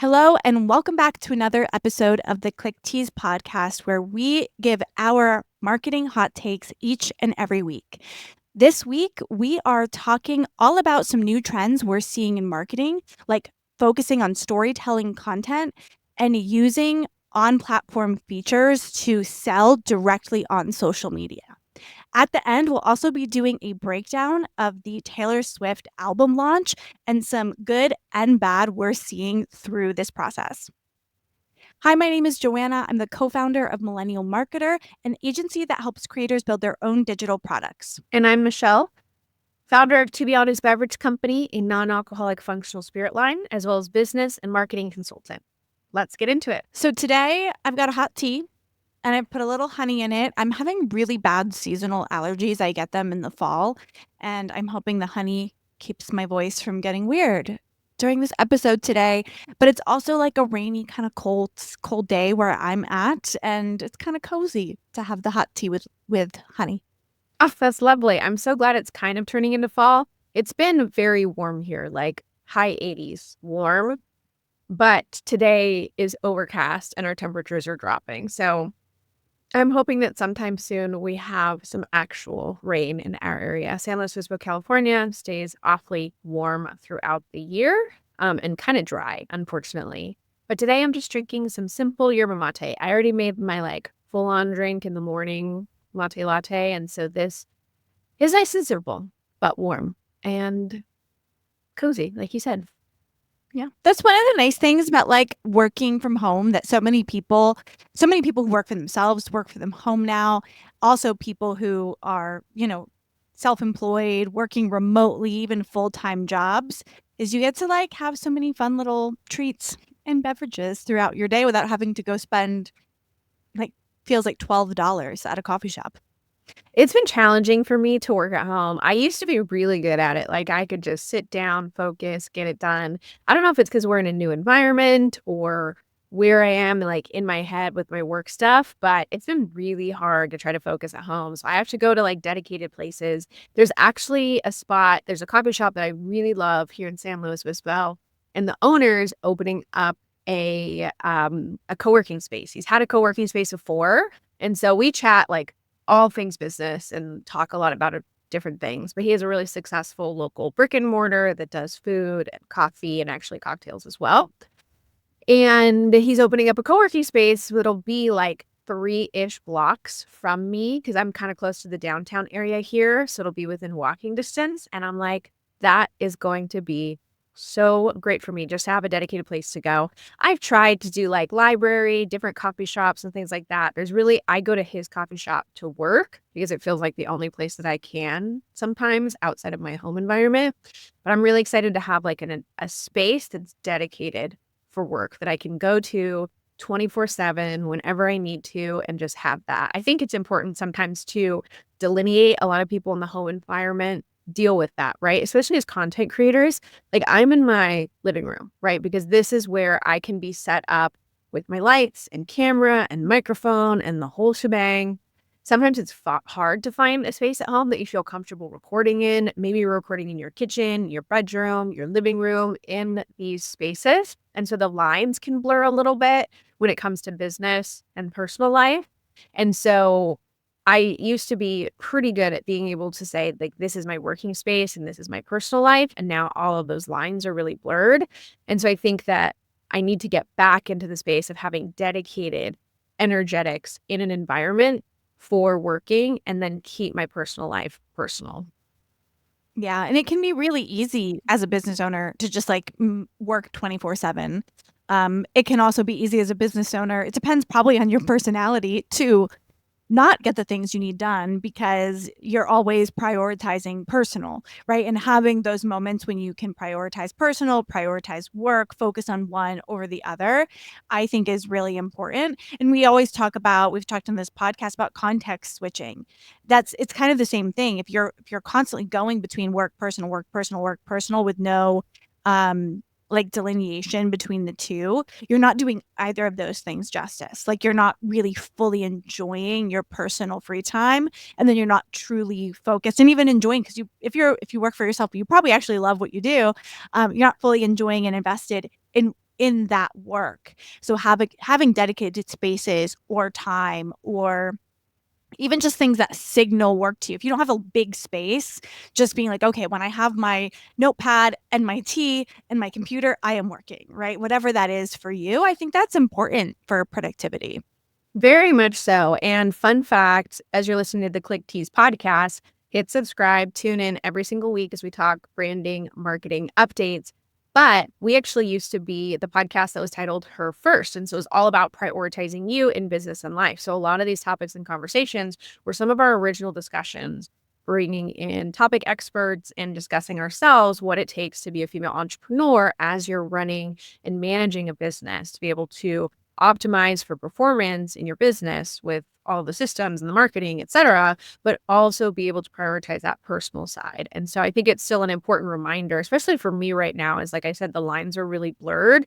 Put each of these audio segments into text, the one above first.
Hello, and welcome back to another episode of the Tease podcast, where we give our marketing hot takes each and every week. This week, we are talking all about some new trends we're seeing in marketing, like focusing on storytelling content and using on platform features to sell directly on social media. At the end, we'll also be doing a breakdown of the Taylor Swift album launch and some good and bad we're seeing through this process. Hi, my name is Joanna. I'm the co founder of Millennial Marketer, an agency that helps creators build their own digital products. And I'm Michelle, founder of To Be Honest Beverage Company, a non-alcoholic functional spirit line, as well as business and marketing consultant. Let's get into it. So today I've got a hot tea and I put a little honey in it. I'm having really bad seasonal allergies. I get them in the fall, and I'm hoping the honey keeps my voice from getting weird during this episode today. But it's also like a rainy, kind of cold day where I'm at, and it's kind of cozy to have the hot tea with honey. Oh, that's lovely. I'm so glad it's kind of turning into fall. It's been very warm here, like high 80s warm, but today is overcast and our temperatures are dropping. So I'm hoping that sometime soon we have some actual rain in our area. San Luis Obispo, California stays awfully warm throughout the year and kind of dry, unfortunately. But today I'm just drinking some simple yerba mate. I already made my full-on drink in the morning, latte. And so this is nice and simple, but warm and cozy, like you said. Yeah. That's one of the nice things about like working from home, that so many people who work for themselves work for them home now. Also people who are, self-employed, working remotely, even full-time jobs, is you get to like have so many fun little treats and beverages throughout your day without having to go spend like feels like $12 at a coffee shop. It's been challenging for me to work at home. I used to be really good at it. Like I could just sit down, focus, get it done. I don't know if it's because we're in a new environment or where I am like in my head with my work stuff, but it's been really hard to try to focus at home. So I have to go to like dedicated places. There's actually there's a coffee shop that I really love here in San Luis Obispo, and the owner's opening up a co-working space. He's had a co-working space before. And so we chat like all things business and talk a lot about different things. But he has a really successful local brick and mortar that does food and coffee and actually cocktails as well. And he's opening up a co-working space that'll be like 3-ish blocks from me because I'm kind of close to the downtown area here. So it'll be within walking distance. And I'm like, that is going to be so great for me just to have a dedicated place to go. I've tried to do like library, different coffee shops and things like that. I go to his coffee shop to work because it feels like the only place that I can sometimes outside of my home environment. But I'm really excited to have like a space that's dedicated for work that I can go to 24/7 whenever I need to and just have that. I think it's important sometimes to delineate. A lot of people in the home environment deal with that, right? Especially as content creators. Like I'm in my living room, right? Because this is where I can be set up with my lights and camera and microphone and the whole shebang. Sometimes it's hard to find a space at home that you feel comfortable recording in. Maybe you're recording in your kitchen, your bedroom, your living room, in these spaces. And so the lines can blur a little bit when it comes to business and personal life. And so I used to be pretty good at being able to say, like, this is my working space and this is my personal life. And now all of those lines are really blurred. And so I think that I need to get back into the space of having dedicated energetics in an environment for working and then keep my personal life personal. Yeah, and it can be really easy as a business owner to just like work 24/7. It can also be easy as a business owner. It depends probably on your personality to not get the things you need done because you're always prioritizing personal, right? And having those moments when you can prioritize personal, prioritize work, focus on one over the other, I think is really important. And we've talked on this podcast about context switching. It's kind of the same thing. If you're constantly going between work, personal, work, personal, work, personal with no like delineation between the two, you're not doing either of those things justice. Like you're not really fully enjoying your personal free time, and then you're not truly focused and even enjoying, because if you work for yourself, you probably actually love what you do. You're not fully enjoying and invested in in that work. So having dedicated spaces or time, or even just things that signal work to you. If you don't have a big space, just being like, okay, when I have my notepad and my tea and my computer, I am working, right? Whatever that is for you, I think that's important for productivity. Very much so. And fun fact, as you're listening to the Click Tease podcast, hit subscribe, tune in every single week as we talk branding, marketing updates. But we actually used to be the podcast that was titled Her First. And so it was all about prioritizing you in business and life. So a lot of these topics and conversations were some of our original discussions, bringing in topic experts and discussing ourselves what it takes to be a female entrepreneur as you're running and managing a business, to be able to optimize for performance in your business with all the systems and the marketing, et cetera, but also be able to prioritize that personal side. And so I think it's still an important reminder, especially for me right now, is like I said, the lines are really blurred.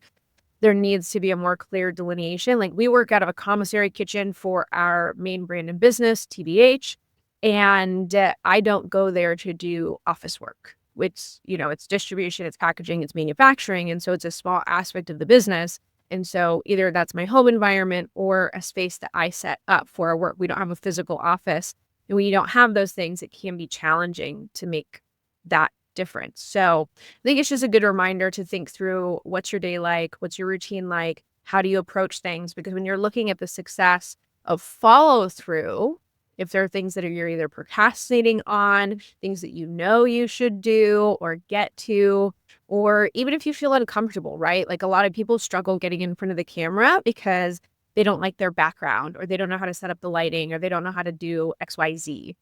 There needs to be a more clear delineation. Like, we work out of a commissary kitchen for our main brand and business, TBH, and I don't go there to do office work, which, it's distribution, it's packaging, it's manufacturing. And so it's a small aspect of the business. And so either that's my home environment or a space that I set up for our work. We don't have a physical office. And when you don't have those things, it can be challenging to make that difference. So I think it's just a good reminder to think through, what's your day like? What's your routine like? How do you approach things? Because when you're looking at the success of follow through, if there are things that you're either procrastinating on, things that you should do or get to, or even if you feel uncomfortable, right? Like, a lot of people struggle getting in front of the camera because they don't like their background, or they don't know how to set up the lighting, or they don't know how to do XYZ.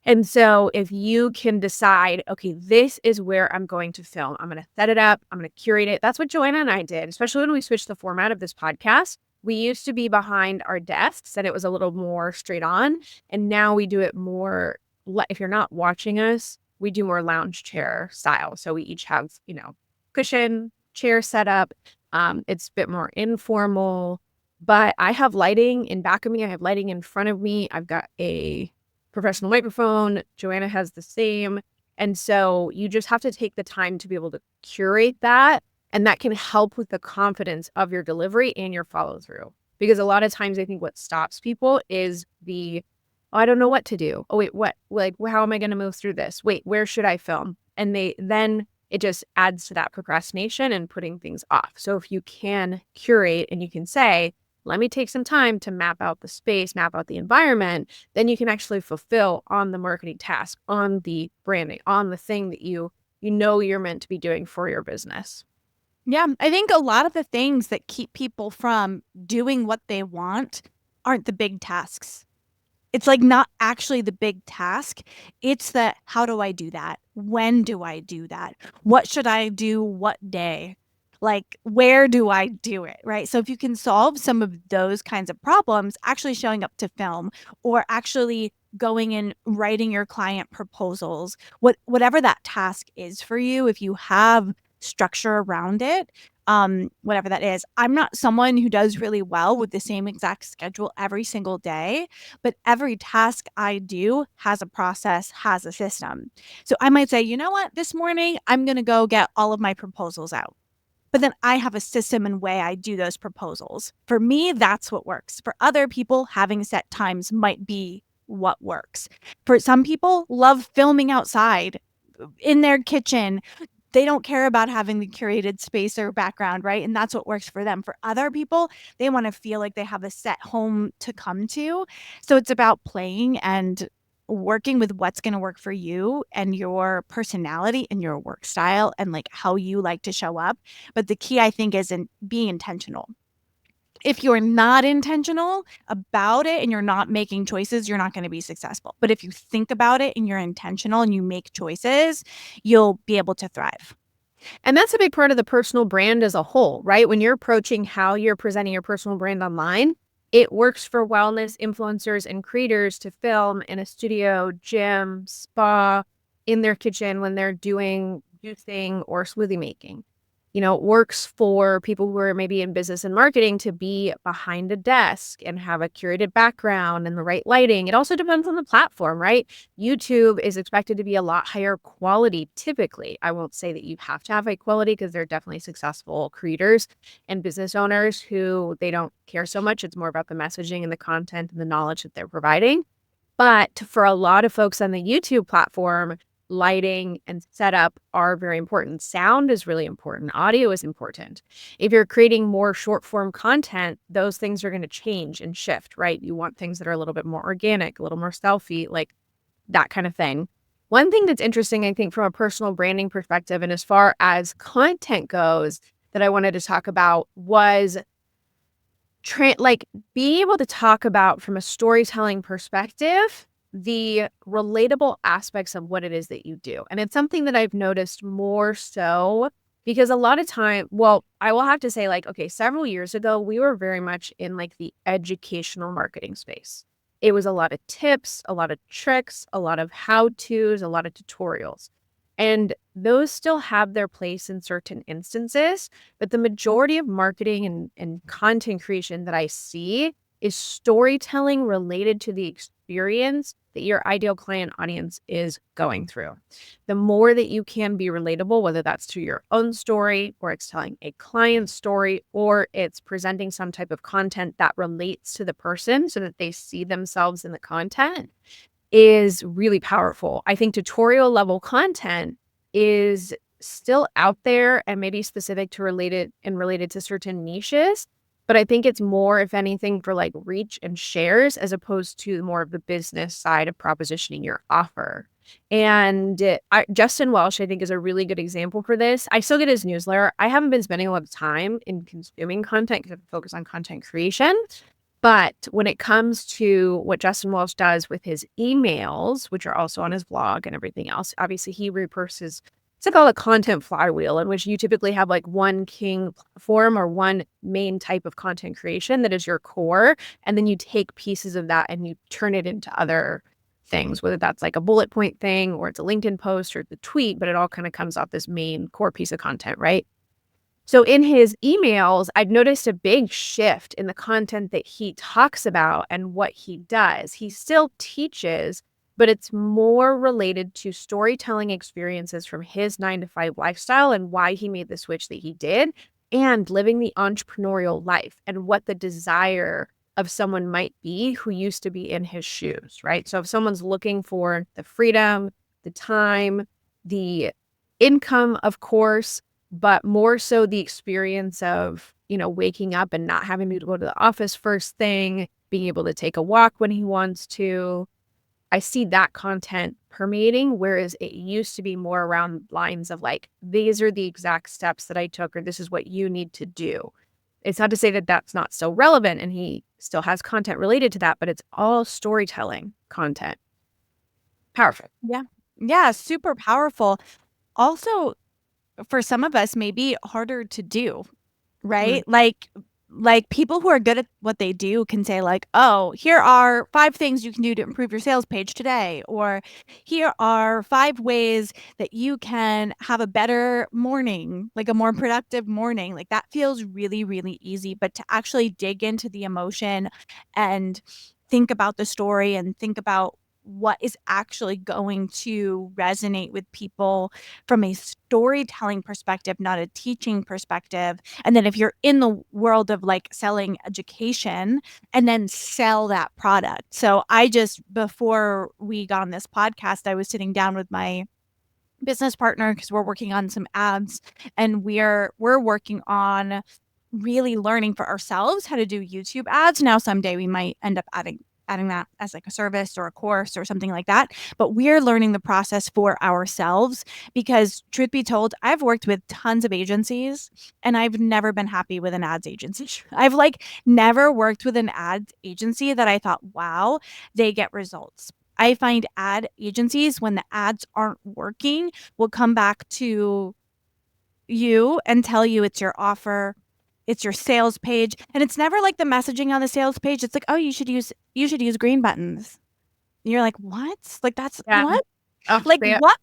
And so if you can decide, okay, this is where I'm going to film, I'm going to set it up, I'm going to curate it. That's what Joanna and I did, especially when we switched the format of this podcast. We used to be behind our desks and it was a little more straight on. And now we do it more, if you're not watching us, we do more lounge chair style. So we each have, cushion, chair set up. It's a bit more informal, but I have lighting in back of me. I have lighting in front of me. I've got a professional microphone. Joanna has the same. And so you just have to take the time to be able to curate that. And that can help with the confidence of your delivery and your follow through. Because a lot of times I think what stops people is oh, I don't know what to do. Oh, wait, what? Like, how am I going to move through this? Wait, where should I film? And then it just adds to that procrastination and putting things off. So if you can curate and you can say, let me take some time to map out the space, map out the environment, then you can actually fulfill on the marketing task, on the branding, on the thing that you're meant to be doing for your business. Yeah, I think a lot of the things that keep people from doing what they want aren't the big tasks. It's like not actually the big task. It's the, how do I do that? When do I do that? What should I do? What day? Like, where do I do it? Right. So if you can solve some of those kinds of problems, actually showing up to film, or actually going and writing your client proposals, whatever that task is for you, if you have structure around it, whatever that is. I'm not someone who does really well with the same exact schedule every single day, but every task I do has a process, has a system. So I might say, you know what, this morning I'm going to go get all of my proposals out. But then I have a system and way I do those proposals. For me, that's what works. For other people, having set times might be what works. For some people, love filming outside in their kitchen. They don't care about having the curated space or background, right? And that's what works for them. For other people, they want to feel like they have a set home to come to. So it's about playing and working with what's going to work for you and your personality and your work style and like how you like to show up. But the key, I think, is in being intentional. If you're not intentional about it and you're not making choices, you're not going to be successful. But if you think about it and you're intentional and you make choices, you'll be able to thrive. And that's a big part of the personal brand as a whole, right? When you're approaching how you're presenting your personal brand online, it works for wellness influencers and creators to film in a studio, gym, spa, in their kitchen when they're doing juicing or smoothie making. works for people who are maybe in business and marketing to be behind a desk and have a curated background and the right lighting. It also depends on the platform, right? YouTube is expected to be a lot higher quality typically. I won't say that you have to have high quality because there are definitely successful creators and business owners who they don't care so much. It's more about the messaging and the content and the knowledge that they're providing. But for a lot of folks on the YouTube platform, lighting and setup are very important. Sound is really important. Audio is important. If you're creating more short form content, those things are going to change and shift, right? You want things that are a little bit more organic, a little more selfie, like that kind of thing. One thing that's interesting, I think, from a personal branding perspective, and as far as content goes, that I wanted to talk about was like being able to talk about from a storytelling perspective the relatable aspects of what it is that you do. And it's something that I've noticed more so because a lot of time, well, I will have to say, like, okay, several years ago, we were very much in like the educational marketing space. It was a lot of tips, a lot of tricks, a lot of how-tos, a lot of tutorials. And those still have their place in certain instances, but the majority of marketing and content creation that I see is storytelling related to the experience that your ideal client audience is going through. The more that you can be relatable, whether that's to your own story or it's telling a client's story or it's presenting some type of content that relates to the person so that they see themselves in the content, is really powerful. I think tutorial level content is still out there and maybe specific to related to certain niches. But I think it's more, if anything, for like reach and shares as opposed to more of the business side of propositioning your offer. And Justin Welsh, I think, is a really good example for this. I still get his newsletter. I haven't been spending a lot of time in consuming content because I focus on content creation. But when it comes to what Justin Welsh does with his emails, which are also on his blog and everything else, obviously he repurposes, it's like called a content flywheel, in which you typically have like one king platform or one main type of content creation that is your core. And then you take pieces of that and you turn it into other things, whether that's like a bullet point thing or it's a LinkedIn post or the tweet, but it all kind of comes off this main core piece of content, right? So in his emails, I've noticed a big shift in the content that he talks about and what he does. He still teaches, but it's more related to storytelling experiences from his 9-to-5 lifestyle and why he made the switch that he did and living the entrepreneurial life and what the desire of someone might be who used to be in his shoes, right? So if someone's looking for the freedom, the time, the income, of course, but more so the experience of, waking up and not having to go to the office first thing, being able to take a walk when he wants to. I see that content permeating, whereas it used to be more around lines of like, these are the exact steps that I took, or this is what you need to do. It's not to say that that's not still relevant and he still has content related to that, but it's all storytelling content. Powerful. Yeah. Yeah, super powerful. Also, for some of us, maybe harder to do, Mm. right? Like people who are good at what they do can say like, "Oh, here are 5 things you can do to improve your sales page today," or "Here are 5 ways that you can have a better morning, like a more productive morning." Like that feels really, really easy, but to actually dig into the emotion and think about the story and think about what is actually going to resonate with people from a storytelling perspective, not a teaching perspective. And then if you're in the world of like selling education and then sell that product. So before we got on this podcast, I was sitting down with my business partner because we're working on some ads and we're working on really learning for ourselves how to do YouTube ads. Now someday we might end up adding that as like a service or a course or something like that. But we're learning the process for ourselves because truth be told, I've worked with tons of agencies and I've never been happy with an ads agency. I've like never worked with an ads agency that I thought, wow, they get results. I find ad agencies, when the ads aren't working, will come back to you and tell you it's your offer, it's your sales page, and it's never like the messaging on the sales page. It's like, "Oh, you should use green buttons." And you're like, "What? Like that's Yeah. what? Oh, Like yeah. what?"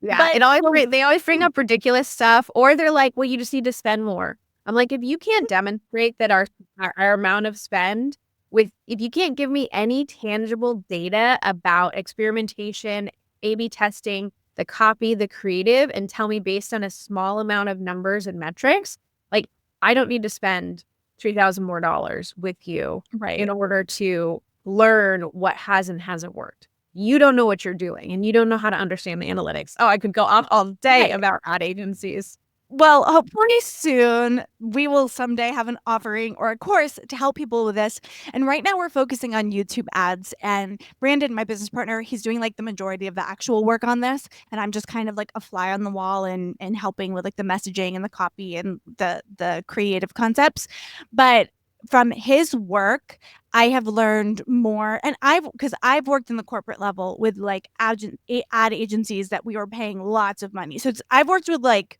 Yeah, But they always bring up ridiculous stuff, or they're like, "Well, you just need to spend more." I'm like, "If you can't demonstrate that our amount of spend if you can't give me any tangible data about experimentation, A/B testing, the copy, the creative, and tell me based on a small amount of numbers and metrics, like, I don't need to spend $3,000 more dollars with you in right. order to learn what has and hasn't worked. You don't know what you're doing, and you don't know how to understand the analytics." Oh, I could go on all day Right. about ad agencies. Well, hopefully soon we will someday have an offering or a course to help people with this. And right now we're focusing on YouTube ads. And Brandon, my business partner, he's doing like the majority of the actual work on this. And I'm just kind of like a fly on the wall and helping with like the messaging and the copy and the creative concepts. But from his work, I have learned more. And because I've worked in the corporate level with like ad agencies that we were paying lots of money. So I've worked with like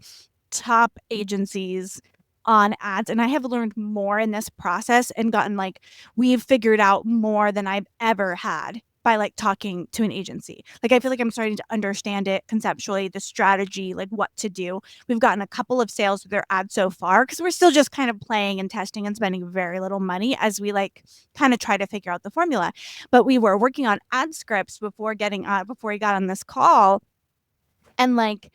top agencies on ads, and I have learned more in this process and gotten like we've figured out more than I've ever had by like talking to an agency. Like I feel like I'm starting to understand it conceptually, the strategy, like what to do. We've gotten a couple of sales with their ads so far because we're still just kind of playing and testing and spending very little money as we like kind of try to figure out the formula. But we were working on ad scripts before we got on this call, and like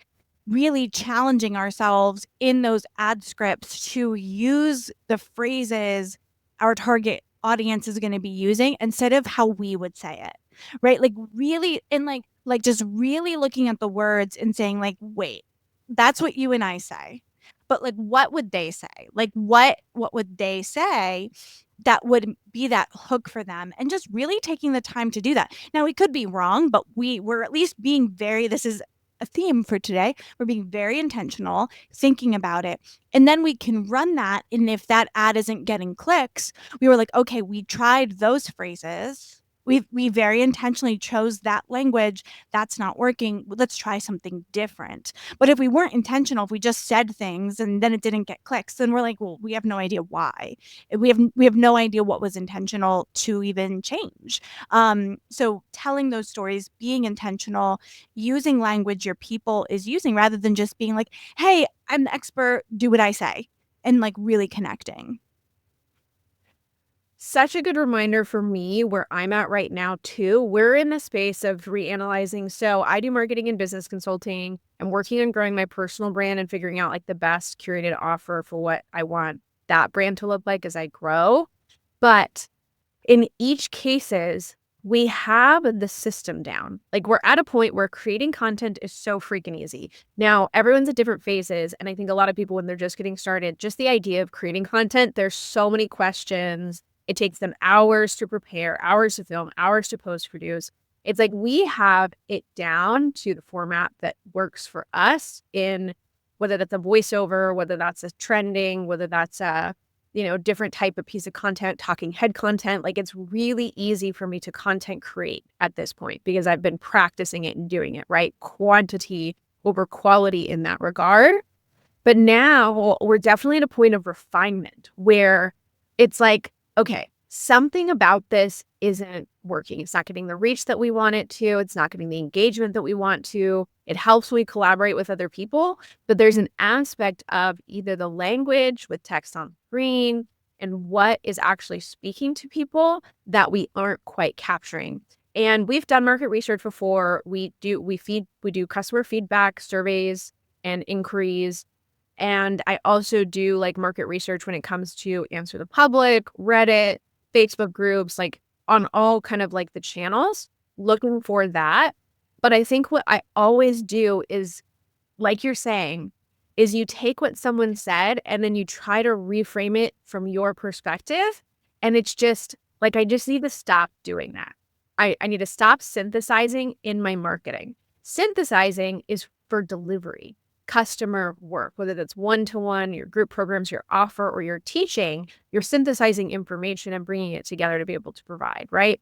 really challenging ourselves in those ad scripts to use the phrases our target audience is going to be using instead of how we would say it, right? Like really, and like just really looking at the words and saying like, wait, that's what you and I say, but like what would they say? Like what would they say that would be that hook for them, and just really taking the time to do that. Now we could be wrong, but we're at least being very, this is a theme for today. We're being very intentional, thinking about it. And then we can run that. And if that ad isn't getting clicks, we were like, okay, we tried those phrases. We very intentionally chose that language. That's not working. Let's try something different. But if we weren't intentional, if we just said things and then it didn't get clicks, then we're like, well, we have no idea why. We have no idea what was intentional to even change. So telling those stories, being intentional, using language your people is using rather than just being like, hey, I'm the expert, do what I say, and like really connecting. Such a good reminder for me where I'm at right now too. We're in the space of reanalyzing. So I do marketing and business consulting. I'm working on growing my personal brand and figuring out like the best curated offer for what I want that brand to look like as I grow. But in each cases, we have the system down. Like we're at a point where creating content is so freaking easy. Now, everyone's at different phases. And I think a lot of people, when they're just getting started, just the idea of creating content, there's so many questions. It takes them hours to prepare, hours to film, hours to post produce. It's like we have it down to the format that works for us in whether that's a voiceover, whether that's a trending, whether that's a different type of piece of content, talking head content. Like it's really easy for me to content create at this point because I've been practicing it and doing it, right? Quantity over quality in that regard. But now we're definitely at a point of refinement where it's like, okay, something about this isn't working. It's not getting the reach that we want it to. It's not getting the engagement that we want to. It helps when we collaborate with other people, but there's an aspect of either the language with text on screen and what is actually speaking to people that we aren't quite capturing. And we've done market research before. We do customer feedback surveys and inquiries, and I also do like market research when it comes to Answer the Public, Reddit, Facebook groups, like on all kind of like the channels, looking for that. But I think what I always do is, like you're saying, is you take what someone said and then you try to reframe it from your perspective. And it's just like, I just need to stop doing that. I need to stop synthesizing in my marketing. Synthesizing is for delivery, customer work, whether that's one-to-one, your group programs, your offer, or your teaching, you're synthesizing information and bringing it together to be able to provide, right?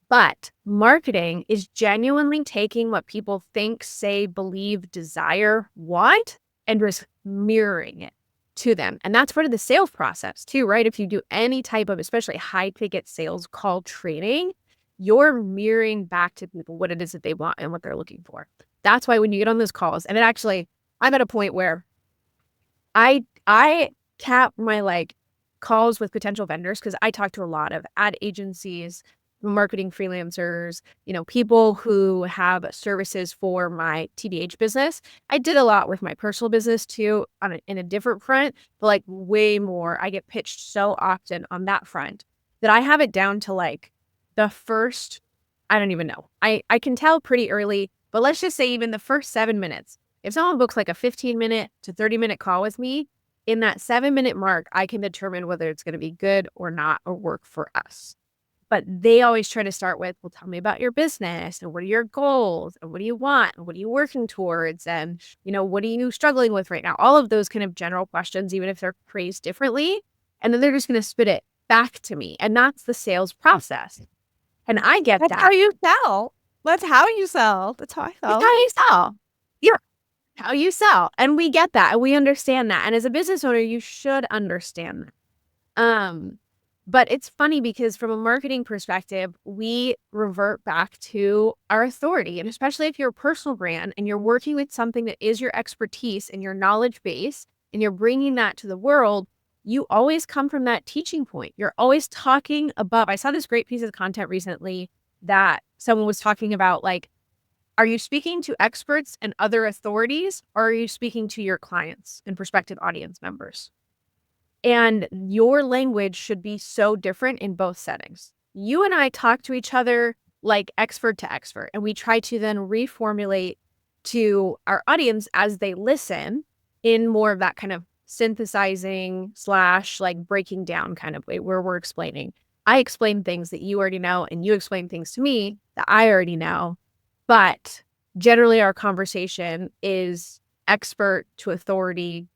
But marketing is genuinely taking what people think, say, believe, desire, want, and just mirroring it to them. And that's part of the sales process too, right? If you do any type of, especially high ticket sales call training, you're mirroring back to people what it is that they want and what they're looking for. That's why when you get on those calls, and it actually, I'm at a point where I cap my like calls with potential vendors because I talk to a lot of ad agencies, marketing freelancers, people who have services for my TBH business. I did a lot with my personal business too in a different front, but like way more. I get pitched so often on that front that I have it down to like the first, I don't even know. I can tell pretty early, but let's just say even the first 7 minutes. If someone books like a 15-minute to 30-minute call with me, in that 7-minute mark, I can determine whether it's going to be good or not or work for us. But they always try to start with, well, tell me about your business and what are your goals and what do you want and what are you working towards and, what are you struggling with right now? All of those kind of general questions, even if they're phrased differently. And then they're just going to spit it back to me. And that's the sales process. And I get That's how that. you sell. That's how you sell. That's how I It's sell. how you sell. Yeah. How you sell. And we get that and we understand that. And as a business owner, you should understand that. But it's funny because from a marketing perspective, we revert back to our authority. And especially if you're a personal brand and you're working with something that is your expertise and your knowledge base, and you're bringing that to the world, you always come from that teaching point. You're always talking above. I saw this great piece of content recently that someone was talking about, like, are you speaking to experts and other authorities, or are you speaking to your clients and prospective audience members? And your language should be so different in both settings. You and I talk to each other like expert to expert, and we try to then reformulate to our audience as they listen in more of that kind of synthesizing / like breaking down kind of way where we're explaining. I explain things that you already know, and you explain things to me that I already know. But generally, our conversation is expert to authority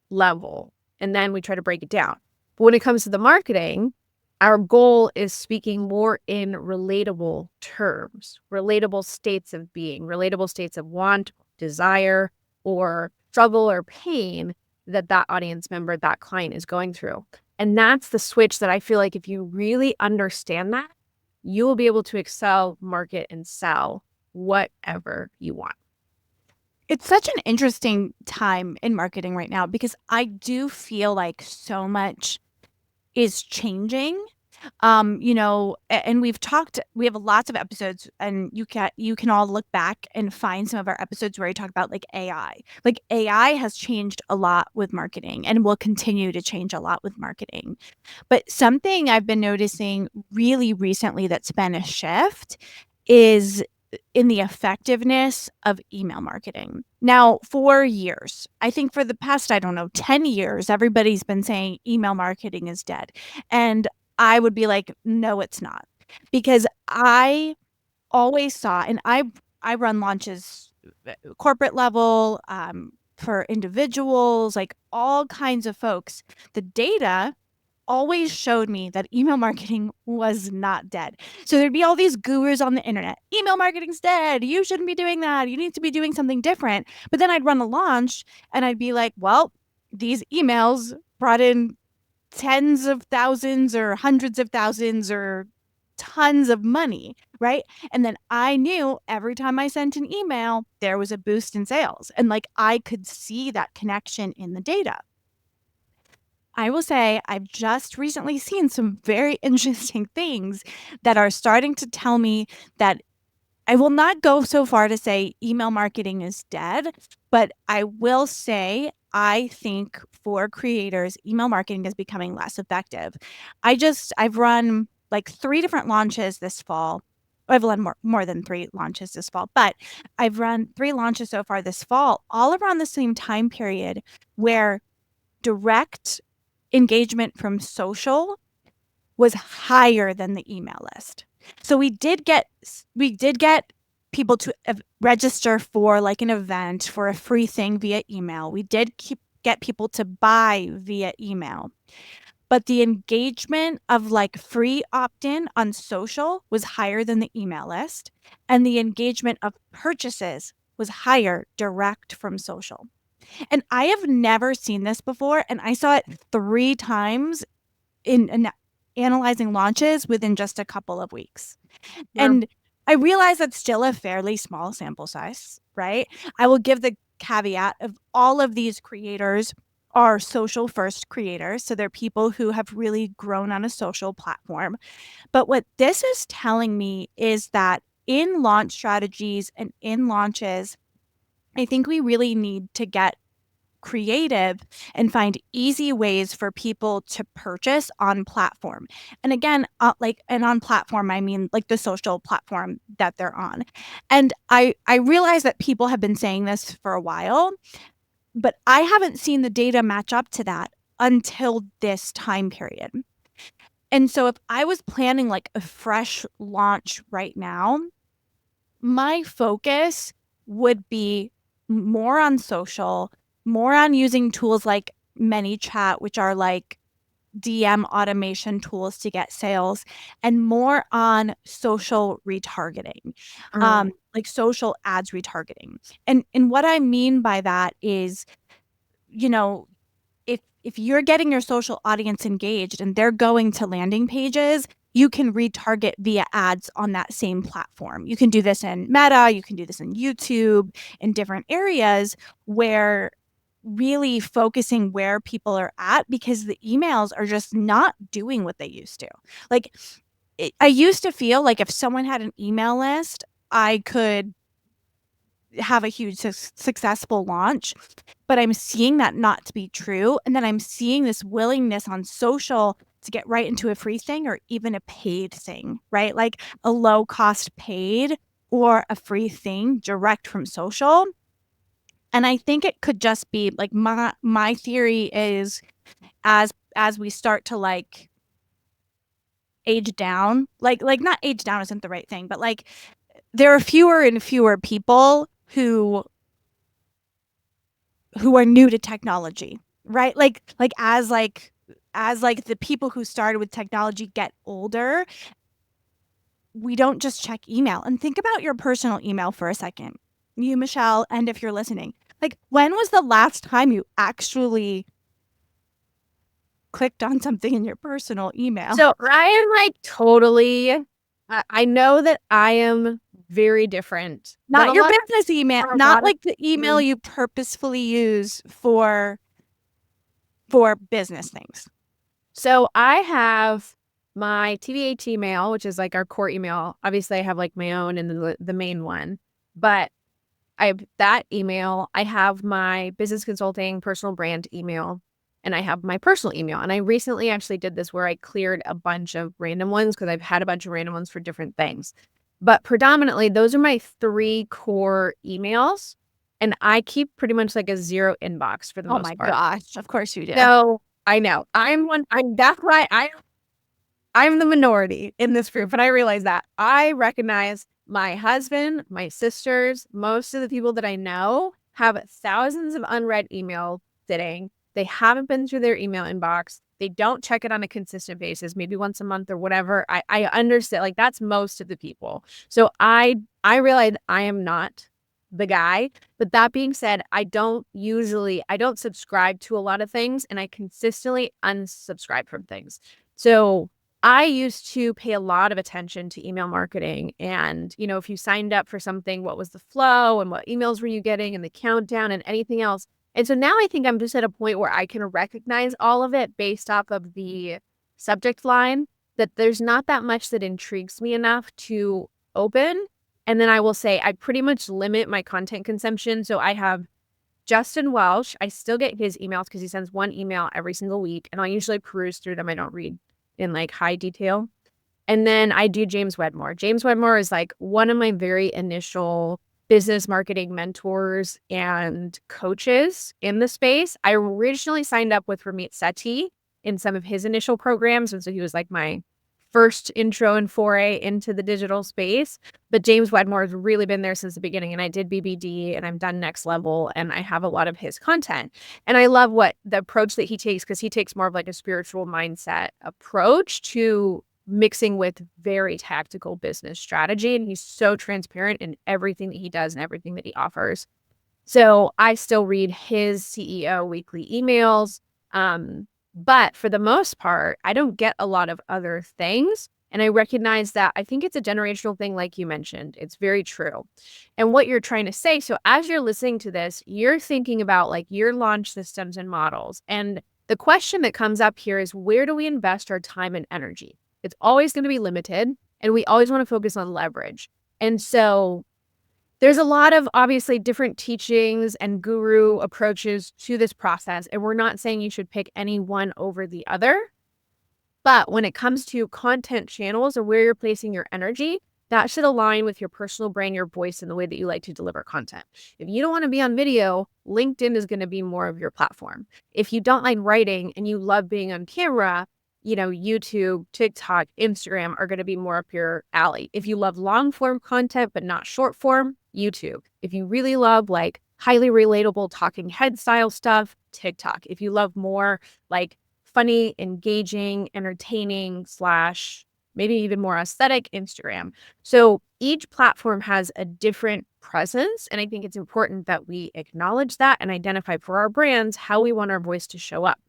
level. And then we try to break it down. But when it comes to the marketing, our goal is speaking more in relatable terms, relatable states of being, relatable states of want, desire, or struggle or pain that audience member, that client is going through. And that's the switch that I feel like if you really understand that, you will be able to excel, market, and sell whatever you want. It's such an interesting time in marketing right now because I do feel like so much is changing. And we have lots of episodes, and you can all look back and find some of our episodes where we talk about like AI. Like AI has changed a lot with marketing and will continue to change a lot with marketing. But something I've been noticing really recently that's been a shift is in the effectiveness of email marketing. Now, for years, I think for the past, I don't know, 10 years, everybody's been saying email marketing is dead. And I would be like, no, it's not. Because I always saw, and I run launches corporate level, for individuals, like all kinds of folks. The data always showed me that email marketing was not dead. So there'd be all these gurus on the internet. Email marketing's dead. You shouldn't be doing that. You need to be doing something different. But then I'd run a launch and I'd be like, well, these emails brought in tens of thousands or hundreds of thousands or tons of money, right? And then I knew every time I sent an email, there was a boost in sales. And like I could see that connection in the data. I will say I've just recently seen some very interesting things that are starting to tell me that I will not go so far to say email marketing is dead, but I will say I think for creators, email marketing is becoming less effective. I've run like 3 different launches this fall. I've run more than 3 launches this fall, but I've run 3 launches so far this fall, all around the same time period where direct engagement from social was higher than the email list. So we did get people to register for like an event for a free thing via email. We did get people to buy via email. But the engagement of like free opt-in on social was higher than the email list, and the engagement of purchases was higher direct from social. And I have never seen this before, and I saw it 3 times in analyzing launches within just a couple of weeks. Yeah. And I realize that's still a fairly small sample size. right? I will give the caveat of all of these creators are social first creators. So they're people who have really grown on a social platform. But what this is telling me is that in launch strategies and in launches, I think we really need to get creative and find easy ways for people to purchase on platform. And again, and on platform, I mean like the social platform that they're on. And I realize that people have been saying this for a while, but I haven't seen the data match up to that until this time period. And so if I was planning like a fresh launch right now, my focus would be more on social, more on using tools like ManyChat, which are like DM automation tools to get sales, and more on social retargeting, Mm. like social ads retargeting. And what I mean by that is, you know, if you're getting your social audience engaged and they're going to landing pages, you can retarget via ads on that same platform. You can do this in Meta, you can do this in YouTube, in different areas where really focusing where people are at, because the emails are just not doing what they used to. Like I used to feel like if someone had an email list, I could have a huge successful launch, but I'm seeing that not to be true. And then I'm seeing this willingness on social to get right into a free thing or even a paid thing, right? Like a low cost paid or a free thing direct from social. And I think it could just be like my theory is as we start to like age down, like not age down isn't the right thing, but like there are fewer and fewer people who are new to technology, right? Like as the people who started with technology get older, we don't just check email. And think about your personal email for a second. You, Michelle, and if you're listening, like when was the last time you actually clicked on something in your personal email? So I am like totally, I know that I am very different than Not a your lot business email, of, a not lot of, like the email mm. you purposefully use for business things. So I have my TVH email, which is like our core email. Obviously I have like my own and the main one, but I have that email. I have my business consulting personal brand email, and I have my personal email. And I recently actually did this where I cleared a bunch of random ones because I've had a bunch of random ones for different things. But predominantly, those are my 3 core emails. And I keep pretty much like a zero inbox for the Oh my most part. gosh, of course you do. So I know that's why I'm the minority in this group, and I realize that. I recognize my husband, my sisters, most of the people that I know have thousands of unread emails sitting. They haven't been through their email inbox. They don't check it on a consistent basis, maybe once a month or whatever. I understand, like that's most of the people. So I realize I am not the guy. But that being said, I don't subscribe to a lot of things, and I consistently unsubscribe from things. So I used to pay a lot of attention to email marketing and, if you signed up for something, what was the flow and what emails were you getting and the countdown and anything else. And so now I think I'm just at a point where I can recognize all of it based off of the subject line, that there's not that much that intrigues me enough to open. And then I will say I pretty much limit my content consumption. So I have Justin Welsh. I still get his emails because he sends one email every single week, and I usually peruse through them. I don't read in like high detail. And then I do James Wedmore. James Wedmore is like one of my very initial business marketing mentors and coaches in the space. I originally signed up with Ramit Sethi in some of his initial programs. And so he was like my first intro and foray into the digital space. But James Wedmore has really been there since the beginning. And I did BBD and I've done Next Level and I have a lot of his content. And I love what the approach that he takes, because he takes more of like a spiritual mindset approach to mixing with very tactical business strategy. And he's so transparent in everything that he does and everything that he offers. So I still read his CEO weekly emails. But for the most part, I don't get a lot of other things. And I recognize that I think it's a generational thing, like you mentioned. It's very true. And what you're trying to say, so as you're listening to this, you're thinking about like your launch systems and models. And the question that comes up here is, where do we invest our time and energy? It's always going to be limited, and we always want to focus on leverage. And so there's a lot of obviously different teachings and guru approaches to this process. And we're not saying you should pick any one over the other. But when it comes to content channels or where you're placing your energy, that should align with your personal brand, your voice, and the way that you like to deliver content. If you don't want to be on video, LinkedIn is going to be more of your platform. If you don't like writing and you love being on camera, YouTube, TikTok, Instagram are going to be more up your alley. If you love long form content, but not short form, YouTube. If you really love like highly relatable talking head style stuff, TikTok. If you love more like funny, engaging, entertaining / maybe even more aesthetic, Instagram. So each platform has a different presence. And I think it's important that we acknowledge that and identify for our brands how we want our voice to show up.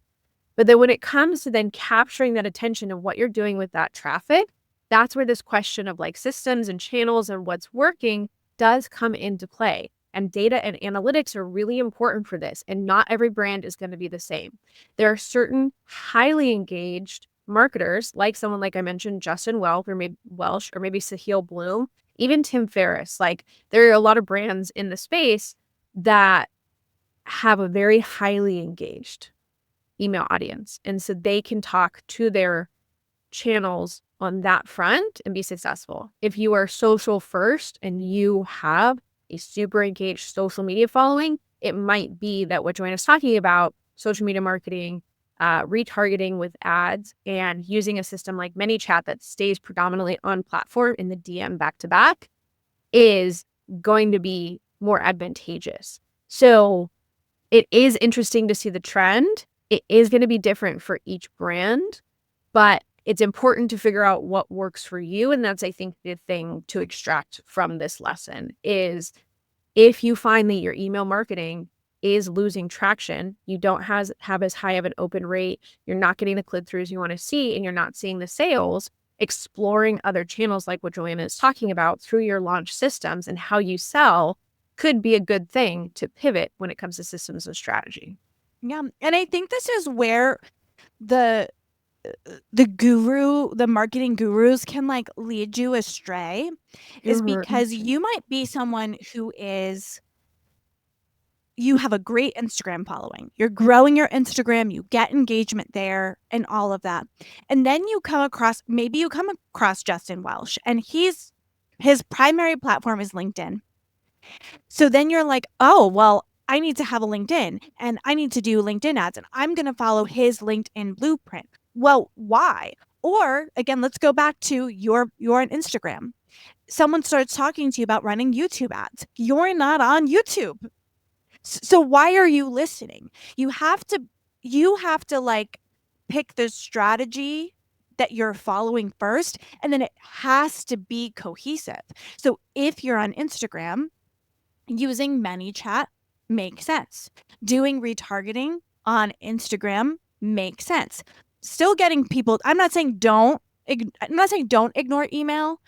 But then when it comes to then capturing that attention and what you're doing with that traffic, that's where this question of like systems and channels and what's working does come into play. And data and analytics are really important for this. And not every brand is going to be the same. There are certain highly engaged marketers, like someone like I mentioned, Justin Welsh, or maybe Sahil Bloom, even Tim Ferriss. Like there are a lot of brands in the space that have a very highly engaged email audience. And so they can talk to their channels on that front and be successful. If you are social first and you have a super engaged social media following, it might be that what Joanna's talking about, social media marketing, retargeting with ads, and using a system like ManyChat that stays predominantly on platform in the DM back to back is going to be more advantageous. So it is interesting to see the trend. It is going to be different for each brand, but it's important to figure out what works for you. And that's, I think, the thing to extract from this lesson is if you find that your email marketing is losing traction, you don't have as high of an open rate, you're not getting the click-throughs you want to see, and you're not seeing the sales, exploring other channels like what Joanna is talking about through your launch systems and how you sell could be a good thing to pivot when it comes to systems and strategy. Yeah. And I think this is where the marketing gurus can like lead you astray, is because you might be someone you have a great Instagram following. You're growing your Instagram, you get engagement there and all of that. And then you come across Justin Welsh, and his primary platform is LinkedIn. So then you're like, oh, well, I need to have a LinkedIn and I need to do LinkedIn ads and I'm going to follow his LinkedIn blueprint. Well, why? Or again, let's go back to you're on Instagram. Someone starts talking to you about running YouTube ads. You're not on YouTube. So why are you listening? You have to like pick the strategy that you're following first, and then it has to be cohesive. So if you're on Instagram, using ManyChat makes sense. Doing retargeting on Instagram makes sense. Still getting people, I'm not saying don't ignore email.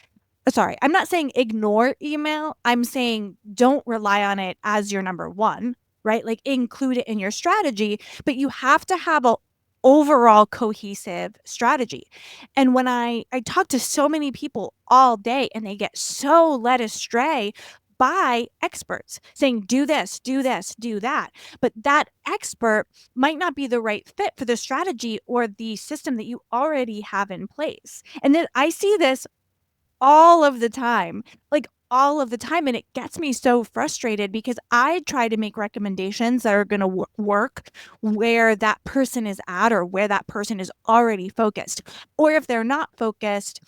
Sorry, I'm not saying ignore email. I'm saying don't rely on it as your number one, right? Like include it in your strategy, but you have to have a overall cohesive strategy. And when I talk to so many people all day and they get so led astray by experts saying, do this, do this, do that. But that expert might not be the right fit for the strategy or the system that you already have in place. And then I see this all of the time, like all of the time. And it gets me so frustrated because I try to make recommendations that are going to work where that person is at or where that person is already focused. Or if they're not focused,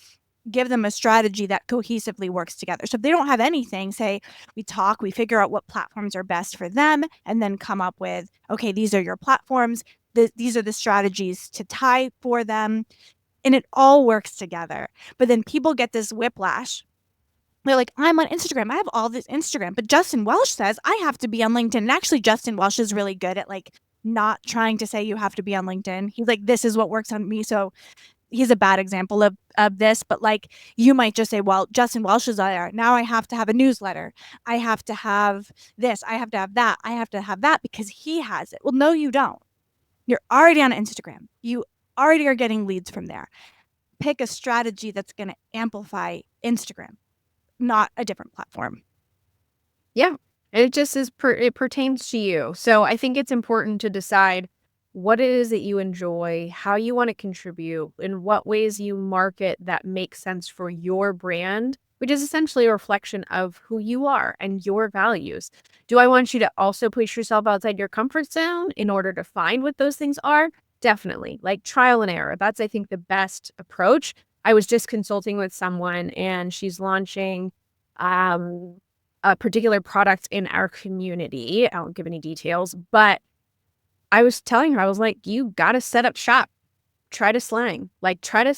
give them a strategy that cohesively works together. So if they don't have anything, say we figure out what platforms are best for them, and then come up with, okay, these are your platforms. These are the strategies to tie for them. And it all works together. But then people get this whiplash. They're like, I'm on Instagram. I have all this Instagram. But Justin Welsh says I have to be on LinkedIn. And actually, Justin Welsh is really good at like not trying to say you have to be on LinkedIn. He's like, this is what works on me. So he's a bad example of this, but like you might just say, well, Justin Welsh is there. Now I have to have a newsletter. I have to have this. I have to have that. I have to have that because he has it. Well, no, you don't. You're already on Instagram. You already are getting leads from there. Pick a strategy that's going to amplify Instagram, not a different platform. Yeah. It just is, it pertains to you. So I think it's important to decide what it is that you enjoy, how you want to contribute, in what ways you market that makes sense for your brand, which is essentially a reflection of who you are and your values. Do I want you to also push yourself outside your comfort zone in order to find what those things are? Definitely. Like trial and error. That's, I think, the best approach. I was just consulting with someone and she's launching a particular product in our community. I won't give any details, but I was telling her, I was like, you got to set up shop, try to slang, like try to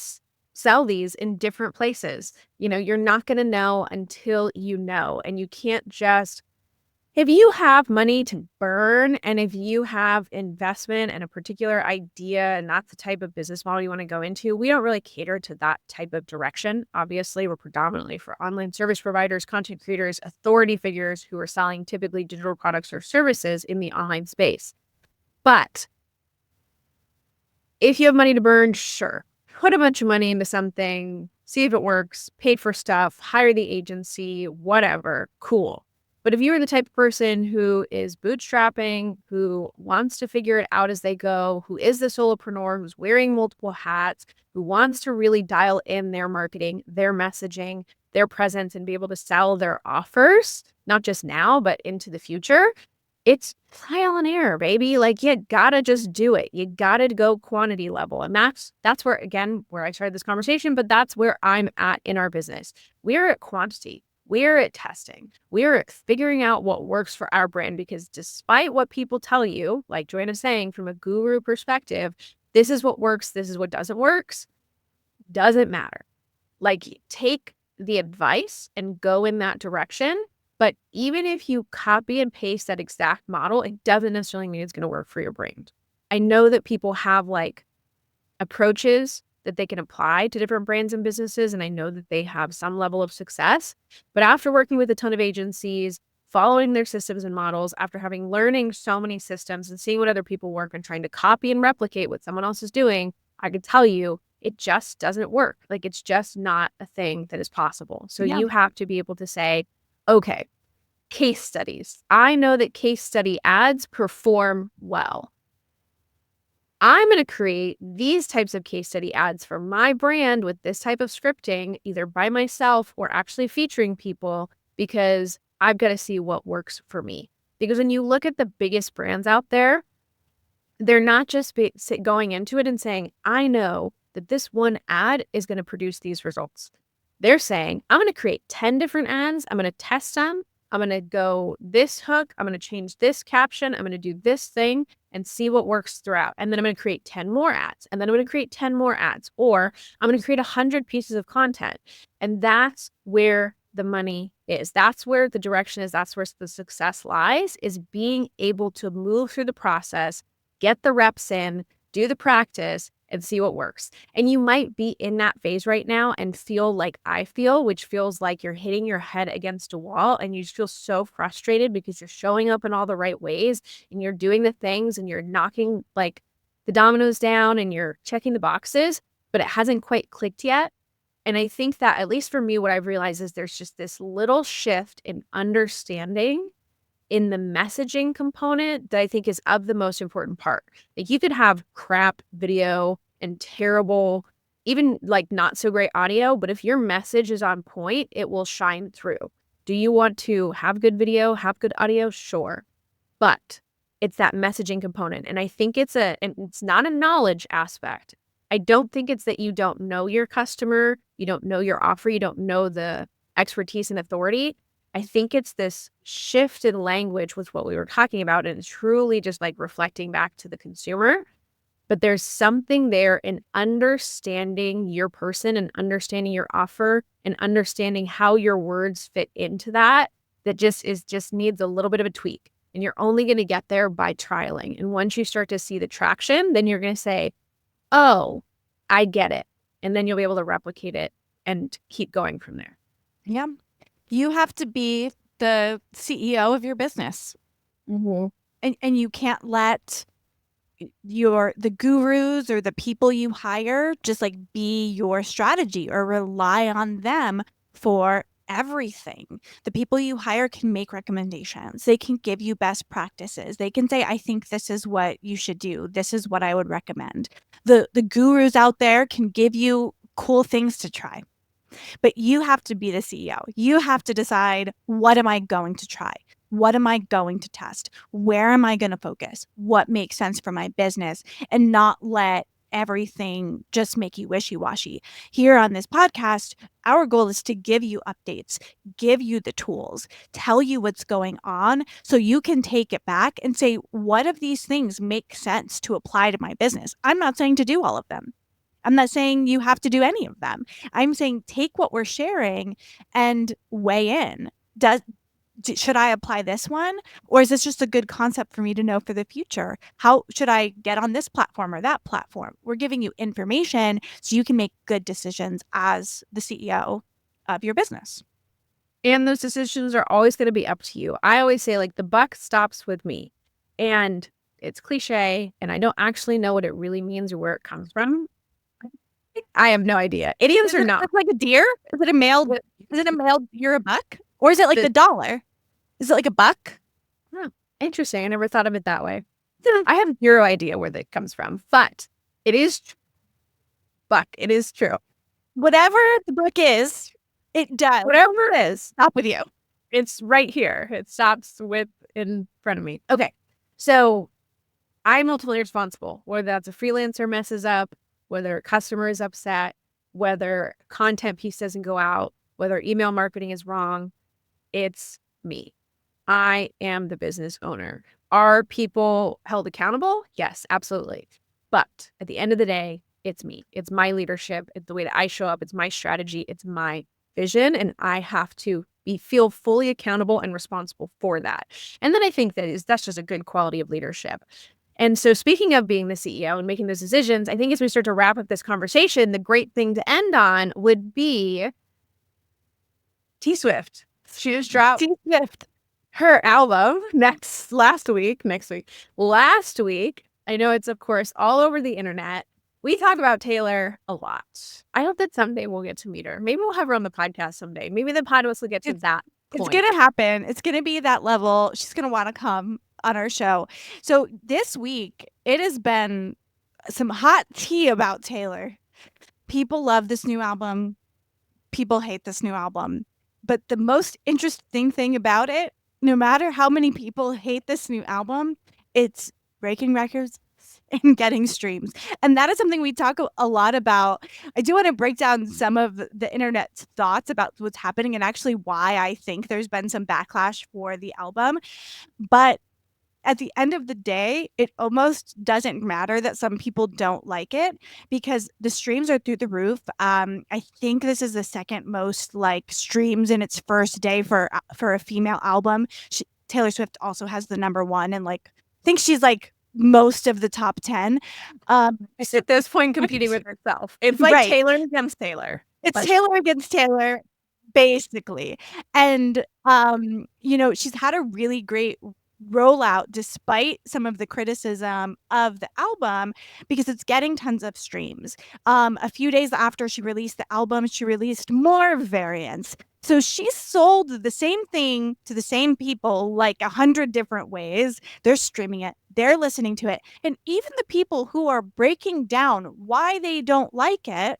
sell these in different places. You know, you're not going to know until you know, and you can't just, if you have money to burn and if you have investment and a particular idea and that's the type of business model you want to go into, we don't really cater to that type of direction. Obviously, we're predominantly for online service providers, content creators, authority figures who are selling typically digital products or services in the online space. But if you have money to burn, sure, put a bunch of money into something, see if it works, paid for stuff, hire the agency, whatever, cool. But if you are the type of person who is bootstrapping, who wants to figure it out as they go, who is the solopreneur, who's wearing multiple hats, who wants to really dial in their marketing, their messaging, their presence, and be able to sell their offers, not just now, but into the future, it's trial and error, baby. Like you gotta just do it. You gotta go quantity level. And that's where, again, where I started this conversation, but that's where I'm at in our business. We're at quantity. We're at testing. We're at figuring out what works for our brand, because despite what people tell you, like Joanna's saying, from a guru perspective, this is what works, this is what doesn't matter. Like take the advice and go in that direction. But even if you copy and paste that exact model, it doesn't necessarily mean it's going to work for your brand. I know that people have like approaches that they can apply to different brands and businesses, and I know that they have some level of success. But after working with a ton of agencies, following their systems and models, after learning so many systems and seeing what other people work and trying to copy and replicate what someone else is doing, I can tell you it just doesn't work. Like it's just not a thing that is possible. So Yeah. you have to be able to say, okay, case studies. I know that case study ads perform well. I'm going to create these types of case study ads for my brand with this type of scripting, either by myself or actually featuring people, because I've got to see what works for me. Because when you look at the biggest brands out there, they're not just going into it and saying, I know that this one ad is going to produce these results. They're saying, I'm going to create 10 different ads. I'm going to test them. I'm going to go this hook. I'm going to change this caption. I'm going to do this thing and see what works throughout. And then I'm going to create 10 more ads. And then I'm going to create 10 more ads. Or I'm going to create 100 pieces of content. And that's where the money is. That's where the direction is. That's where the success lies, is being able to move through the process, get the reps in, do the practice, and see what works. And you might be in that phase right now and feel like I feel, which feels like you're hitting your head against a wall and you just feel so frustrated because you're showing up in all the right ways and you're doing the things and you're knocking like the dominoes down and you're checking the boxes, but it hasn't quite clicked yet. And I think that, at least for me, what I've realized is there's just this little shift in understanding in the messaging component that I think is of the most important part. Like you could have crap video and terrible, even like not so great audio, but if your message is on point, it will shine through. Do you want to have good video, have good audio? Sure. But it's that messaging component. And I think and it's not a knowledge aspect. I don't think it's that you don't know your customer, you don't know your offer, you don't know the expertise and authority. I think it's this shift in language with what we were talking about, and it's truly just like reflecting back to the consumer. But there's something there in understanding your person and understanding your offer and understanding how your words fit into that just needs a little bit of a tweak. And you're only going to get there by trialing. And once you start to see the traction, then you're going to say, oh, I get it. and then you'll be able to replicate it and keep going from there. Yeah. You have to be the CEO of your business. And you can't let the gurus or the people you hire just like be your strategy or rely on them for everything. The people you hire can make recommendations. They can give you best practices. They can say, I think this is what you should do. This is what I would recommend. The gurus out there can give you cool things to try. But you have to be the CEO. You have to decide, what am I going to try? What am I going to test? Where am I going to focus? What makes sense for my business? And not let everything just make you wishy-washy. Here on this podcast, our goal is to give you updates, give you the tools, tell you what's going on so you can take it back and say, what of these things make sense to apply to my business? I'm not saying to do all of them. I'm not saying you have to do any of them. I'm saying take what we're sharing and weigh in. Should I apply this one? Or is this just a good concept for me to know for the future? How should I get on this platform or that platform? We're giving you information so you can make good decisions as the CEO of your business. And those decisions are always going to be up to you. I always say, like, the buck stops with me. And it's cliche, and I don't actually know what it really means or where it comes from. I have no idea. Idioms are not. Like a deer? Is it a male? Is it a male deer a buck? Or is it like the dollar? Is it like a buck? Oh, interesting. I never thought of it that way. I have zero idea where that comes from, but it is buck. It is true. Whatever the book is, it does. Whatever it is, stop with you. It's right here. It stops with in front of me. Okay. So I'm ultimately responsible, whether that's a freelancer messes up, whether a customer is upset, whether content piece doesn't go out, whether email marketing is wrong. It's me. I am the business owner. Are people held accountable? Yes, absolutely. But at the end of the day, it's me. It's my leadership. It's the way that I show up. It's my strategy. It's my vision. And I have to feel fully accountable and responsible for that. And then I think that's just a good quality of leadership. And so speaking of being the CEO and making those decisions, I think as we start to wrap up this conversation, the great thing to end on would be T Swift. She just dropped T Swift. Her album last week. Last week, I know it's, of course, all over the internet. We talk about Taylor a lot. I hope that someday we'll get to meet her. Maybe we'll have her on the podcast someday. Maybe the podcast will get to that point. It's going to happen. It's going to be that level. She's going to want to come on our show. So this week, it has been some hot tea about Taylor. People love this new album. People hate this new album. But the most interesting thing about it, no matter how many people hate this new album, it's breaking records and getting streams. And that is something we talk a lot about. I do want to break down some of the internet's thoughts about what's happening and actually why I think there's been some backlash for the album. But at the end of the day, it almost doesn't matter that some people don't like it because the streams are through the roof. I think this is the second most like streams in its first day for a female album. Taylor Swift also has the number one, and like I think she's like most of the top 10. She's at this point competing with herself. It's like right. Taylor against Taylor. It's Taylor against Taylor, basically. And she's had a really great rollout despite some of the criticism of the album because it's getting tons of streams. A few days after she released the album, she released more variants. So she sold the same thing to the same people like 100 different ways. They're streaming it. They're listening to it. And even the people who are breaking down why they don't like it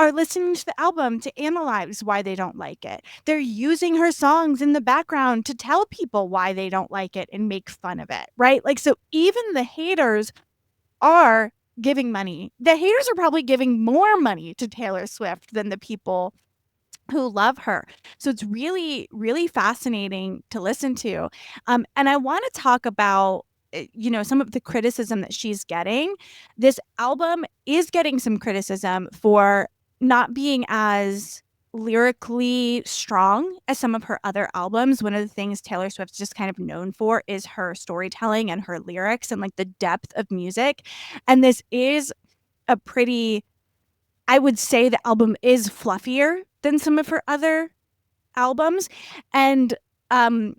are listening to the album to analyze why they don't like it. They're using her songs in the background to tell people why they don't like it and make fun of it, right? Like, so even the haters are giving money. The haters are probably giving more money to Taylor Swift than the people who love her. So it's really, really fascinating to listen to. And I want to talk about some of the criticism that she's getting. This album is getting some criticism for not being as lyrically strong as some of her other albums. One of the things Taylor Swift's just kind of known for is her storytelling and her lyrics and like the depth of music. And this is a pretty I would say the album is fluffier than some of her other albums. And um,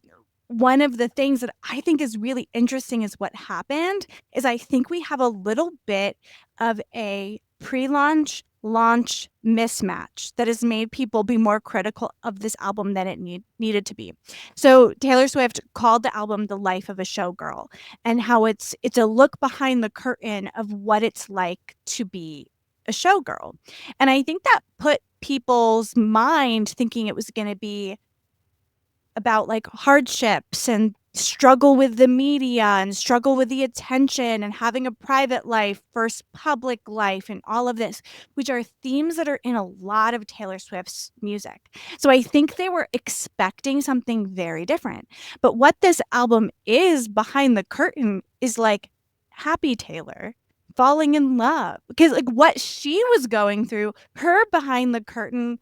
one of the things that I think is really interesting is what happened is I think we have a little bit of a pre-launch launch mismatch that has made people be more critical of this album than it needed to be. So Taylor Swift called the album The Life of a Showgirl, and how it's a look behind the curtain of what it's like to be a showgirl. And I think that put people's mind thinking it was going to be about like hardships and struggle with the media and struggle with the attention and having a private life versus public life and all of this, which are themes that are in a lot of Taylor Swift's music. So I think they were expecting something very different. But what this album is behind the curtain is like happy Taylor falling in love, because like what she was going through, her behind the curtain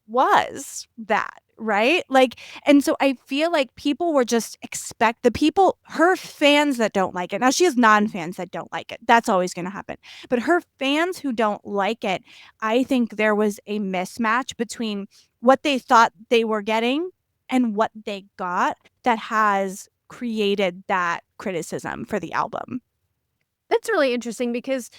was that, right? Like, and so I feel like people were just expect the people, her fans that don't like it. Now she has non-fans that don't like it. That's always going to happen. But her fans who don't like it, I think there was a mismatch between what they thought they were getting and what they got that has created that criticism for the album. That's really interesting because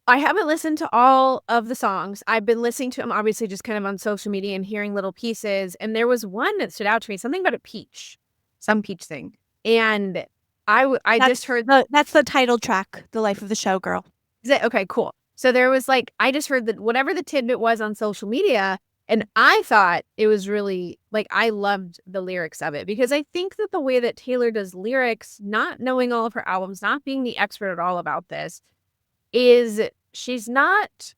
I haven't listened to all of the songs. I've been listening to them obviously just kind of on social media and hearing little pieces. And there was one that stood out to me, something about a peach, some peach thing. And I just heard That's the title track, The Life of the Showgirl. is it okay, cool. So there was like I just heard that whatever the tidbit was on social media, and I thought it was really like I loved the lyrics of it because I think that the way that Taylor does lyrics, not knowing all of her albums, not being the expert at all about this, is she's not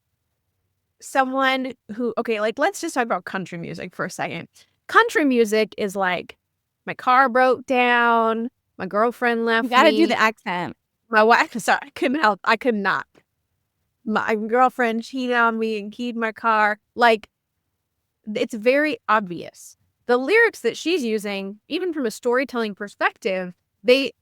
someone who okay, like, let's just talk about country music for a second. Country music is like, my car broke down, my girlfriend You left got to do me, the accent. my wife sorry, I couldn't help I could not. My girlfriend cheated on me and keyed my car. Like, it's very obvious. The lyrics that she's using, even from a storytelling perspective, they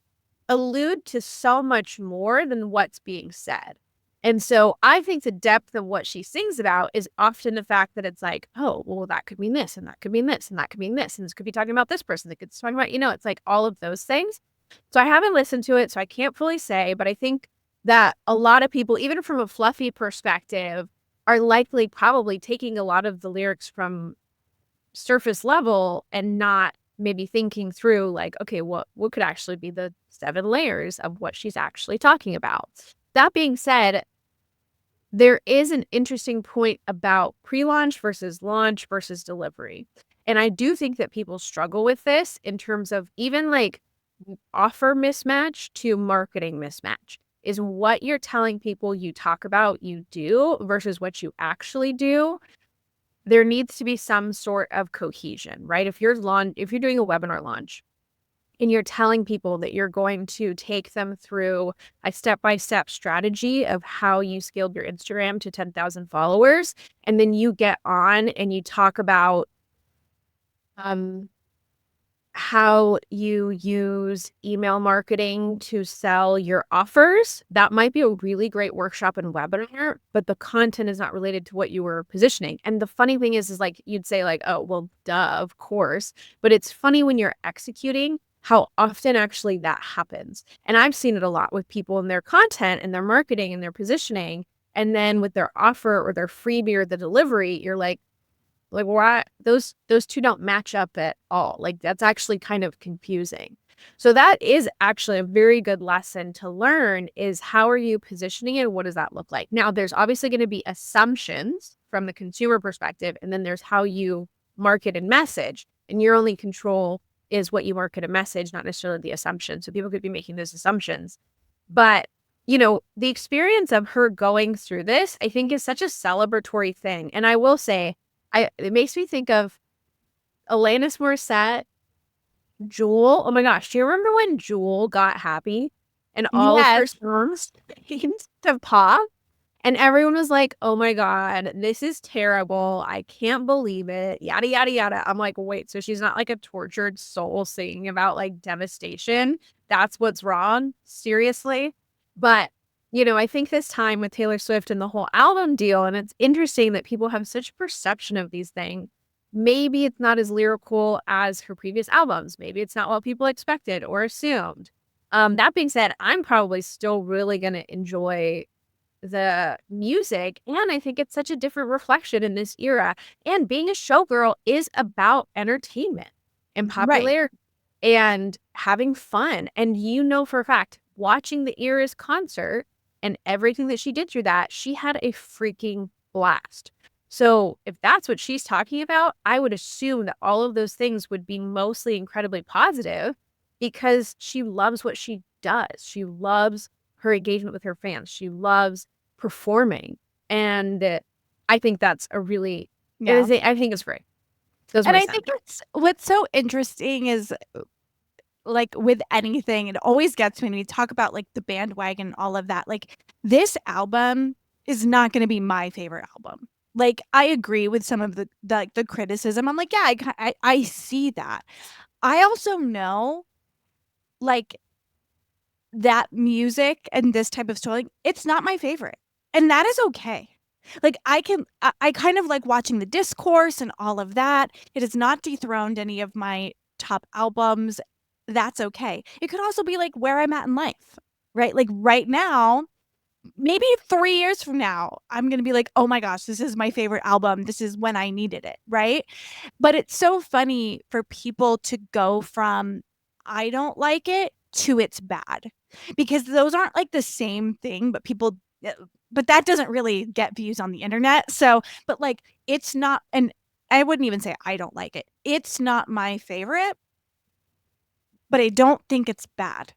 allude to so much more than what's being said. And so I think the depth of what she sings about is often the fact that it's like, oh, well, that could mean this, and that could mean this, and that could mean this, and this could be talking about this person. That could be talking about, it's like all of those things. So I haven't listened to it, so I can't fully say, but I think that a lot of people, even from a fluffy perspective, are likely probably taking a lot of the lyrics from surface level and not maybe thinking through like, okay, what could actually be the 7 layers of what she's actually talking about. That being said, there is an interesting point about pre-launch versus launch versus delivery. And I do think that people struggle with this in terms of even like offer mismatch to marketing mismatch is what you're telling people you talk about you do versus what you actually do. There needs to be some sort of cohesion, right? If you're doing a webinar launch and you're telling people that you're going to take them through a step-by-step strategy of how you scaled your Instagram to 10,000 followers, and then you get on and you talk about how you use email marketing to sell your offers, that might be a really great workshop and webinar, but the content is not related to what you were positioning. And the funny thing is like you'd say like, oh, well, duh, of course. But it's funny when you're executing how often actually that happens. And I've seen it a lot with people in their content and their marketing and their positioning. And then with their offer or their freebie or the delivery, you're like, why those two don't match up at all. Like that's actually kind of confusing. So that is actually a very good lesson to learn is how are you positioning it? What does that look like? Now, there's obviously going to be assumptions from the consumer perspective, and then there's how you market and message. And your only control is what you market and message, not necessarily the assumption. So people could be making those assumptions. But the experience of her going through this, I think is such a celebratory thing. And I will say, it makes me think of Alanis Morissette, Jewel. Oh my gosh, do you remember when Jewel got happy and all of her Yes. songs seemed to pop? And everyone was like, oh my God, this is terrible. I can't believe it. Yada, yada, yada. I'm like, wait, so she's not like a tortured soul singing about like devastation? That's what's wrong? Seriously? But I think this time with Taylor Swift and the whole album deal, and it's interesting that people have such perception of these things. Maybe it's not as lyrical as her previous albums. Maybe it's not what people expected or assumed. That being said, I'm probably still really going to enjoy the music, and I think it's such a different reflection in this era. And being a showgirl is about entertainment and Right. popularity and having fun. And for a fact, watching the era's concert and everything that she did through that, she had a freaking blast. So if that's what she's talking about, I would assume that all of those things would be mostly incredibly positive because she loves what she does. She loves her engagement with her fans. She loves performing. And I think that's Yeah. I think it's great. Those are And my I think sentiments. it's what's so interesting is like with anything, it always gets me when we talk about like the bandwagon, all of that. Like this album is not going to be my favorite album. Like I agree with some of the criticism. I'm like, yeah, I see that. I also know like that music and this type of story, it's not my favorite. And that is okay. Like I kind of like watching the discourse and all of that. It has not dethroned any of my top albums. That's okay. It could also be like where I'm at in life, right? Like right now, maybe 3 years from now, I'm going to be like, oh my gosh, this is my favorite album. This is when I needed it, right? But it's so funny for people to go from I don't like it to it's bad because those aren't like the same thing, but but that doesn't really get views on the internet. So, but like it's not, and I wouldn't even say I don't like it. It's not my favorite, but I don't think it's bad.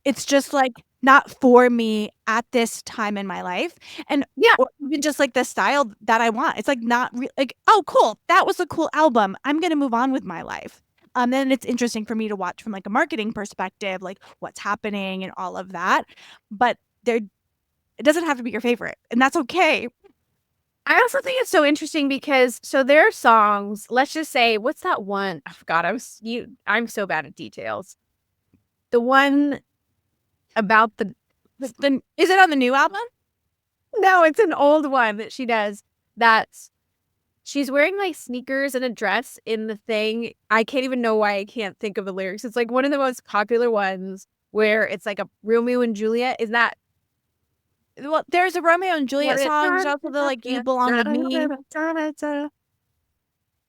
It's just like not for me at this time in my life. And Yeah. or even just like the style that I want. It's like not like, oh, cool. That was a cool album. I'm gonna move on with my life. Then it's interesting for me to watch from like a marketing perspective, like what's happening and all of that. But there it doesn't have to be your favorite. And that's okay. I also think it's so interesting because their songs, let's just say, what's that one? I forgot. I'm so bad at details. The one about Then is it on the new album? no, it's an old one that she does. That's She's wearing like sneakers and a dress in the thing. I can't even know why I can't think of the lyrics. It's like one of the most popular ones where it's like a Romeo and Juliet. Is that Well, there's a Romeo and what Juliet it song. There's also the like You Belong with Me.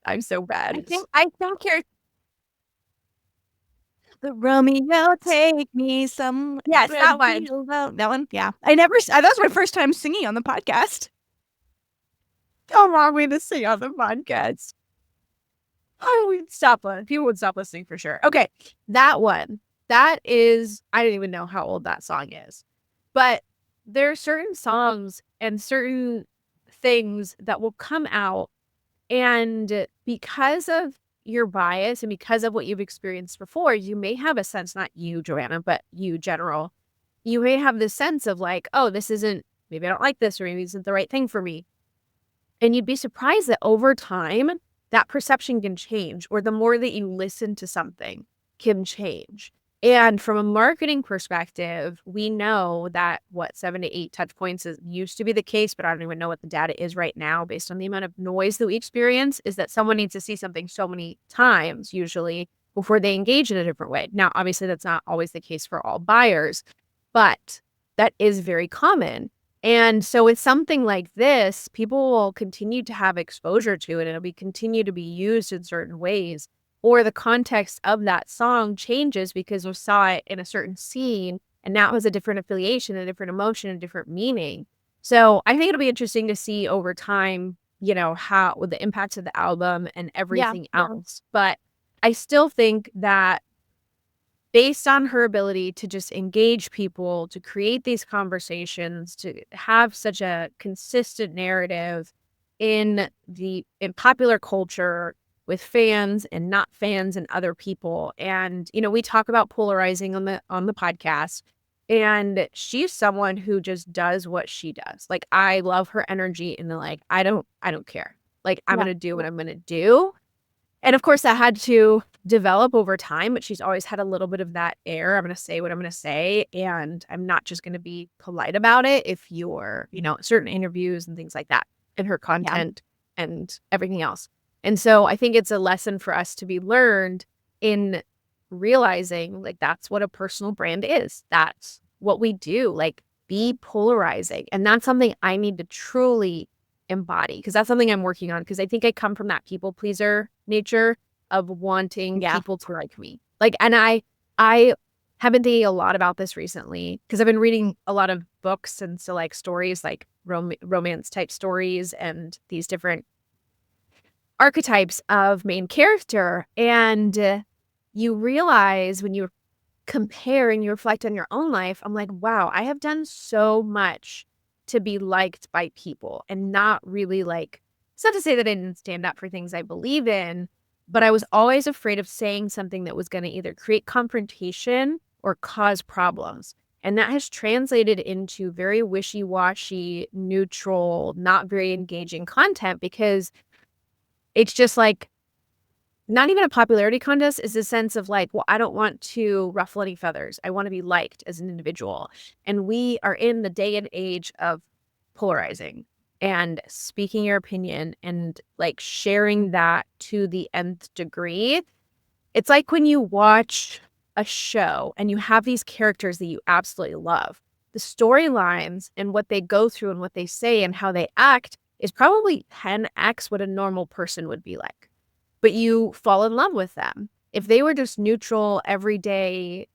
I'm so bad. I think you're the Romeo take me some Yes, where that the one. beat alone. That one, yeah. That was my first time singing on the podcast. Don't want me to sing on the podcast. Oh, we'd stop. People would stop listening for sure. Okay, that one. That is. I don't even know how old that song is, but there are certain songs and certain things that will come out, and because of your bias and because of what you've experienced before, you may have a sense, not you, Joanna, but you, general, you may have this sense of like, oh, this isn't, maybe I don't like this, or maybe this isn't the right thing for me. And you'd be surprised that over time, that perception can change, or the more that you listen to something can change. And from a marketing perspective, we know that 7 to 8 touch points used to be the case, but I don't even know what the data is right now based on the amount of noise that we experience, is that someone needs to see something so many times, usually, before they engage in a different way. Now, obviously, that's not always the case for all buyers, but that is very common. And so with something like this, people will continue to have exposure to it, and continue to be used in certain ways. Or the context of that song changes because we saw it in a certain scene, and now it has a different affiliation, a different emotion, a different meaning. So I think it'll be interesting to see over time, how with the impacts of the album and Yeah. everything else. But I still think that based on her ability to just engage people, to create these conversations, to have such a consistent narrative in popular culture with fans and not fans and other people. And, we talk about polarizing on the podcast. And she's someone who just does what she does. Like, I love her energy, and I don't care. Like, I'm Yeah. gonna do what I'm gonna do. And of course, that had to develop over time, but she's always had a little bit of that air. I'm going to say what I'm going to say, and I'm not just going to be polite about it if you're, certain interviews and things like that, and her Yeah. content and everything else. And so I think it's a lesson for us to be learned in realizing like that's what a personal brand is. That's what we do. Like be polarizing. And that's something I need to truly embody because that's something I'm working on because I think I come from that people pleaser nature of wanting Yeah. people to like me. Like, and I have been thinking a lot about this recently because I've been reading a lot of books and so like stories like romance type stories and these different archetypes of main character. And you realize when you compare and you reflect on your own life, I'm like, wow, I have done so much to be liked by people and not really like, it's not to say that I didn't stand up for things I believe in, but I was always afraid of saying something that was going to either create confrontation or cause problems. And that has translated into very wishy washy, neutral, not very engaging content because it's just like, not even a popularity contest is a sense of like, well, I don't want to ruffle any feathers. I want to be liked as an individual. And we are in the day and age of polarizing and speaking your opinion and like sharing that to the nth degree. It's like when you watch a show and you have these characters that you absolutely love. The storylines and what they go through and what they say and how they act is probably 10x what a normal person would be like, but you fall in love with them. If they were just neutral, everyday,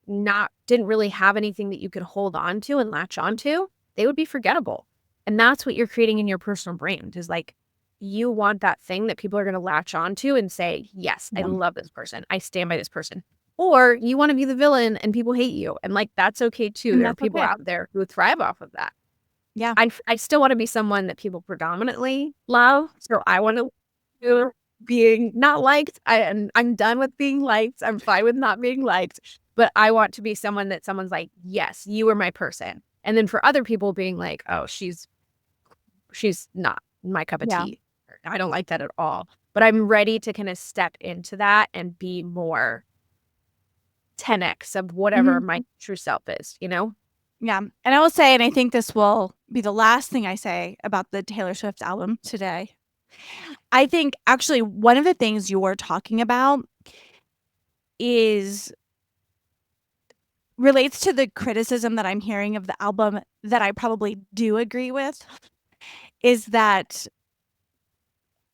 didn't really have anything that you could hold on to and latch onto, they would be forgettable. And that's what you're creating in your personal brand is like, you want that thing that people are going to latch onto and say, yes, I Yeah. love this person. I stand by this person. Or you want to be the villain and people hate you. And like, that's okay too. And There are that's people okay. out there who thrive off of that. Yeah. I still want to be someone that people predominantly love. So I want to being not liked. I'm done with being liked. I'm fine with not being liked. But I want to be someone that someone's like, yes, you are my person. And then for other people being like, oh, she's not my cup of Yeah. tea. I don't like that at all. But I'm ready to kind of step into that and be more 10x of whatever Mhm. my true self is, you know? Yeah. And I will say, and I think this will be the last thing I say about the Taylor Swift album today. I think actually one of the things you're talking about is relates to the criticism that I'm hearing of the album that I probably do agree with is that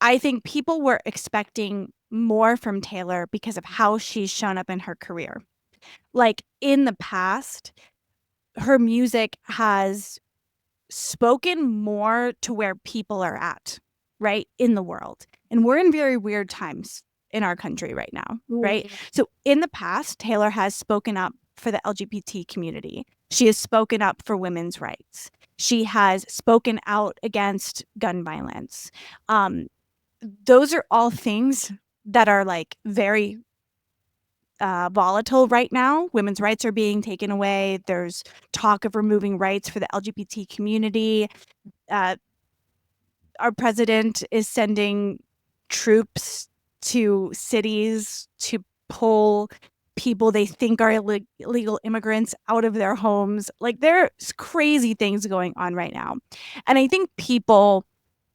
I think people were expecting more from Taylor because of how she's shown up in her career. Like in the past, her music has spoken more to where people are at, right? In the world. And we're in very weird times in our country right now, right? Mhm. So in the past, Taylor has spoken up for the LGBT community. She has spoken up for women's rights. She has spoken out against gun violence. Um, those are all things that are like very volatile right now. Women's rights are being taken away. There's talk of removing rights for the LGBT community. Uh, our president is sending troops to cities to pull people they think are illegal immigrants out of their homes. Like there's crazy things going on right now. And I think people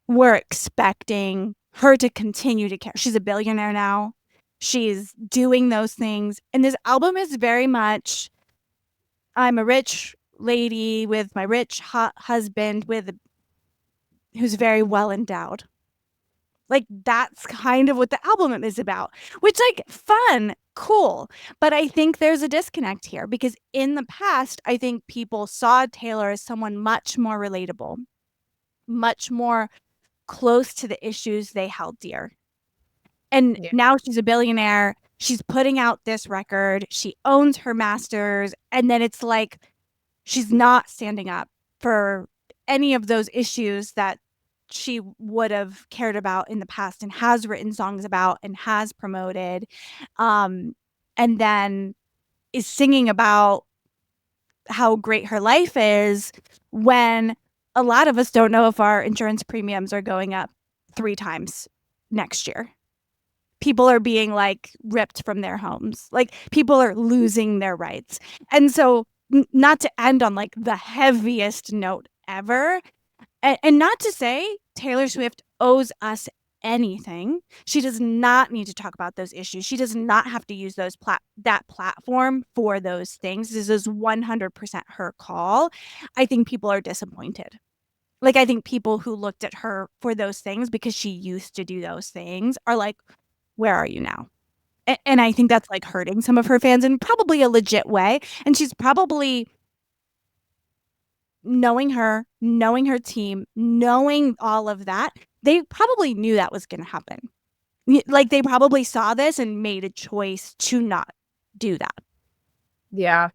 were expecting her to continue to care. She's a billionaire now. She's doing those things. And this album is very much I'm a rich lady with my rich husband who's very well endowed. Like that's kind of what the album is about, which like fun, cool. But I think there's a disconnect here because in the past, I think people saw Taylor as someone much more relatable, much more close to the issues they held dear. And Yeah. now she's a billionaire. She's putting out this record. She owns her masters. And then it's like she's not standing up for any of those issues that she would have cared about in the past and has written songs about and has promoted. Um, and then is singing about how great her life is when a lot of us don't know if our insurance premiums are going up 3 times next year. people are being like ripped from their homes. Like people are losing their rights. And so not to end on like the heaviest note ever, and not to say Taylor Swift owes us anything. She does not need to talk about those issues. She does not have to use that platform for those things. This is 100% her call. I think people are disappointed. Like, I think people who looked at her for those things because she used to do those things are like, where are you now? And I think that's like hurting some of her fans in probably a legit way. And she's probably knowing her team, knowing all of that. They probably knew that was going to happen. Like, they probably saw this and made a choice to not do that. Yeah.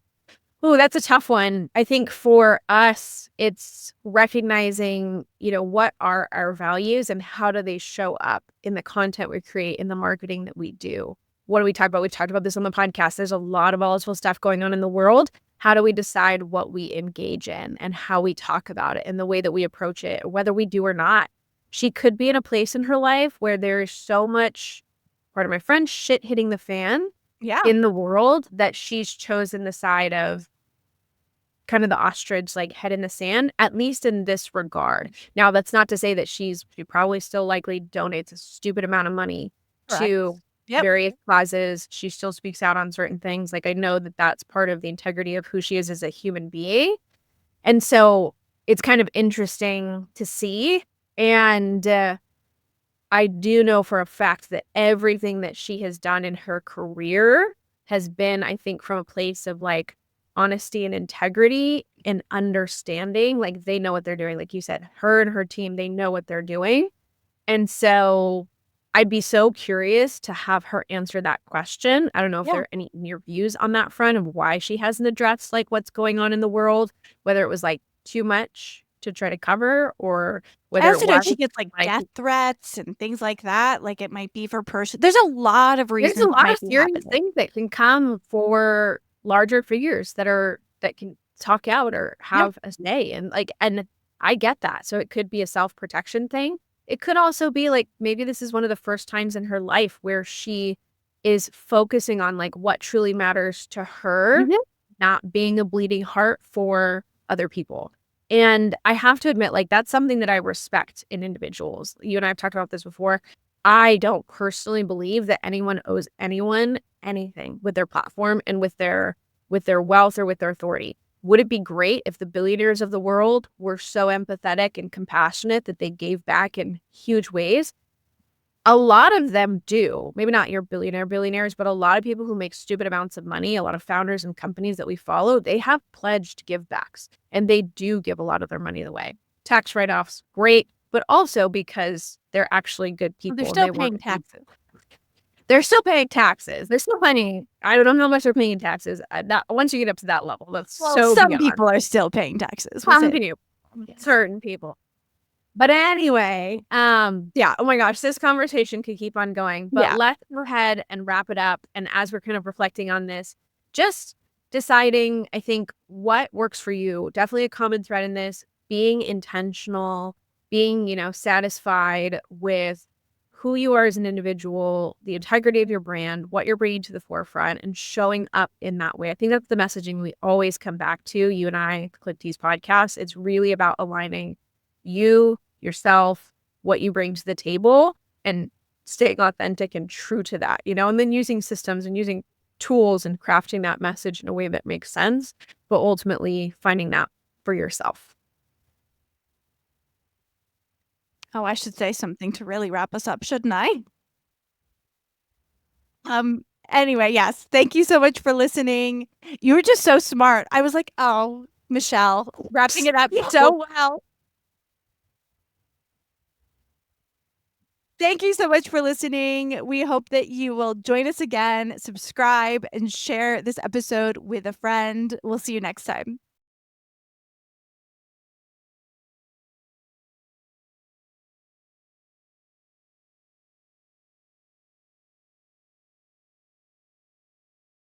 Oh, that's a tough one. I think for us, it's recognizing, what are our values and how do they show up in the content we create, in the marketing that we do. What do we talk about? We've talked about this on the podcast. There's a lot of volatile stuff going on in the world. How do we decide what we engage in and how we talk about it and the way that we approach it, whether we do or not? She could be in a place in her life where there is so much, part of my friend, shit hitting the fan in the world that she's chosen the side of kind of the ostrich, like head in the sand, at least in this regard. Now, that's not to say that she probably still likely donates a stupid amount of money to various causes. She still speaks out on certain things. Like, I know that that's part of the integrity of who she is as a human being. And so it's kind of interesting to see. And I do know for a fact that everything that she has done in her career has been, I think, from a place of like honesty and integrity and understanding. Like, they know what they're doing. Like you said, her and her team, they know what they're doing. And so I'd be so curious to have her answer that question. I don't know if there are any your views on that front of why she hasn't addressed like what's going on in the world, whether it was like too much to try to cover or whether I also it know was she gets like death threats and things like that. Like, it might be for person. There's a lot of reasons. There's a lot of serious things that can come for larger figures that can talk out or have a say. And I get that. So it could be a self-protection thing. It could also be like, maybe this is one of the first times in her life where she is focusing on like what truly matters to her, not being a bleeding heart for other people. And I have to admit, like, that's something that I respect in individuals. You and I have talked about this before. I don't personally believe that anyone owes anyone anything with their platform and with their wealth or with their authority. Would it be great if the billionaires of the world were so empathetic and compassionate that they gave back in huge ways? A lot of them do. Maybe not your billionaires, but a lot of people who make stupid amounts of money, a lot of founders and companies that we follow, they have pledged give backs and they do give a lot of their money away. Tax write-offs, great, but also because they're actually good people. They're still paying taxes. They're still paying taxes. They're still paying. I don't know how much they're paying taxes. Once you get up to that level, that's so some beyond. people are still paying taxes. Certain people. But anyway, yeah, oh my gosh, this conversation could keep on going. But let's go ahead and wrap it up. And as we're kind of reflecting on this, just deciding, I think, what works for you. Definitely a common thread in this, being intentional, being, satisfied with who you are as an individual, the integrity of your brand, what you're bringing to the forefront, and showing up in that way. I think that's the messaging we always come back to, you and I, the Tease podcast. It's really about aligning you, yourself, what you bring to the table, and staying authentic and true to that, and then using systems and using tools and crafting that message in a way that makes sense, but ultimately finding that for yourself. Oh, I should say something to really wrap us up, shouldn't I? Anyway, yes. Thank you so much for listening. You were just so smart. I was like, oh, Michelle, wrapping it up so well. Thank you so much for listening. We hope that you will join us again, subscribe, and share this episode with a friend. We'll see you next time.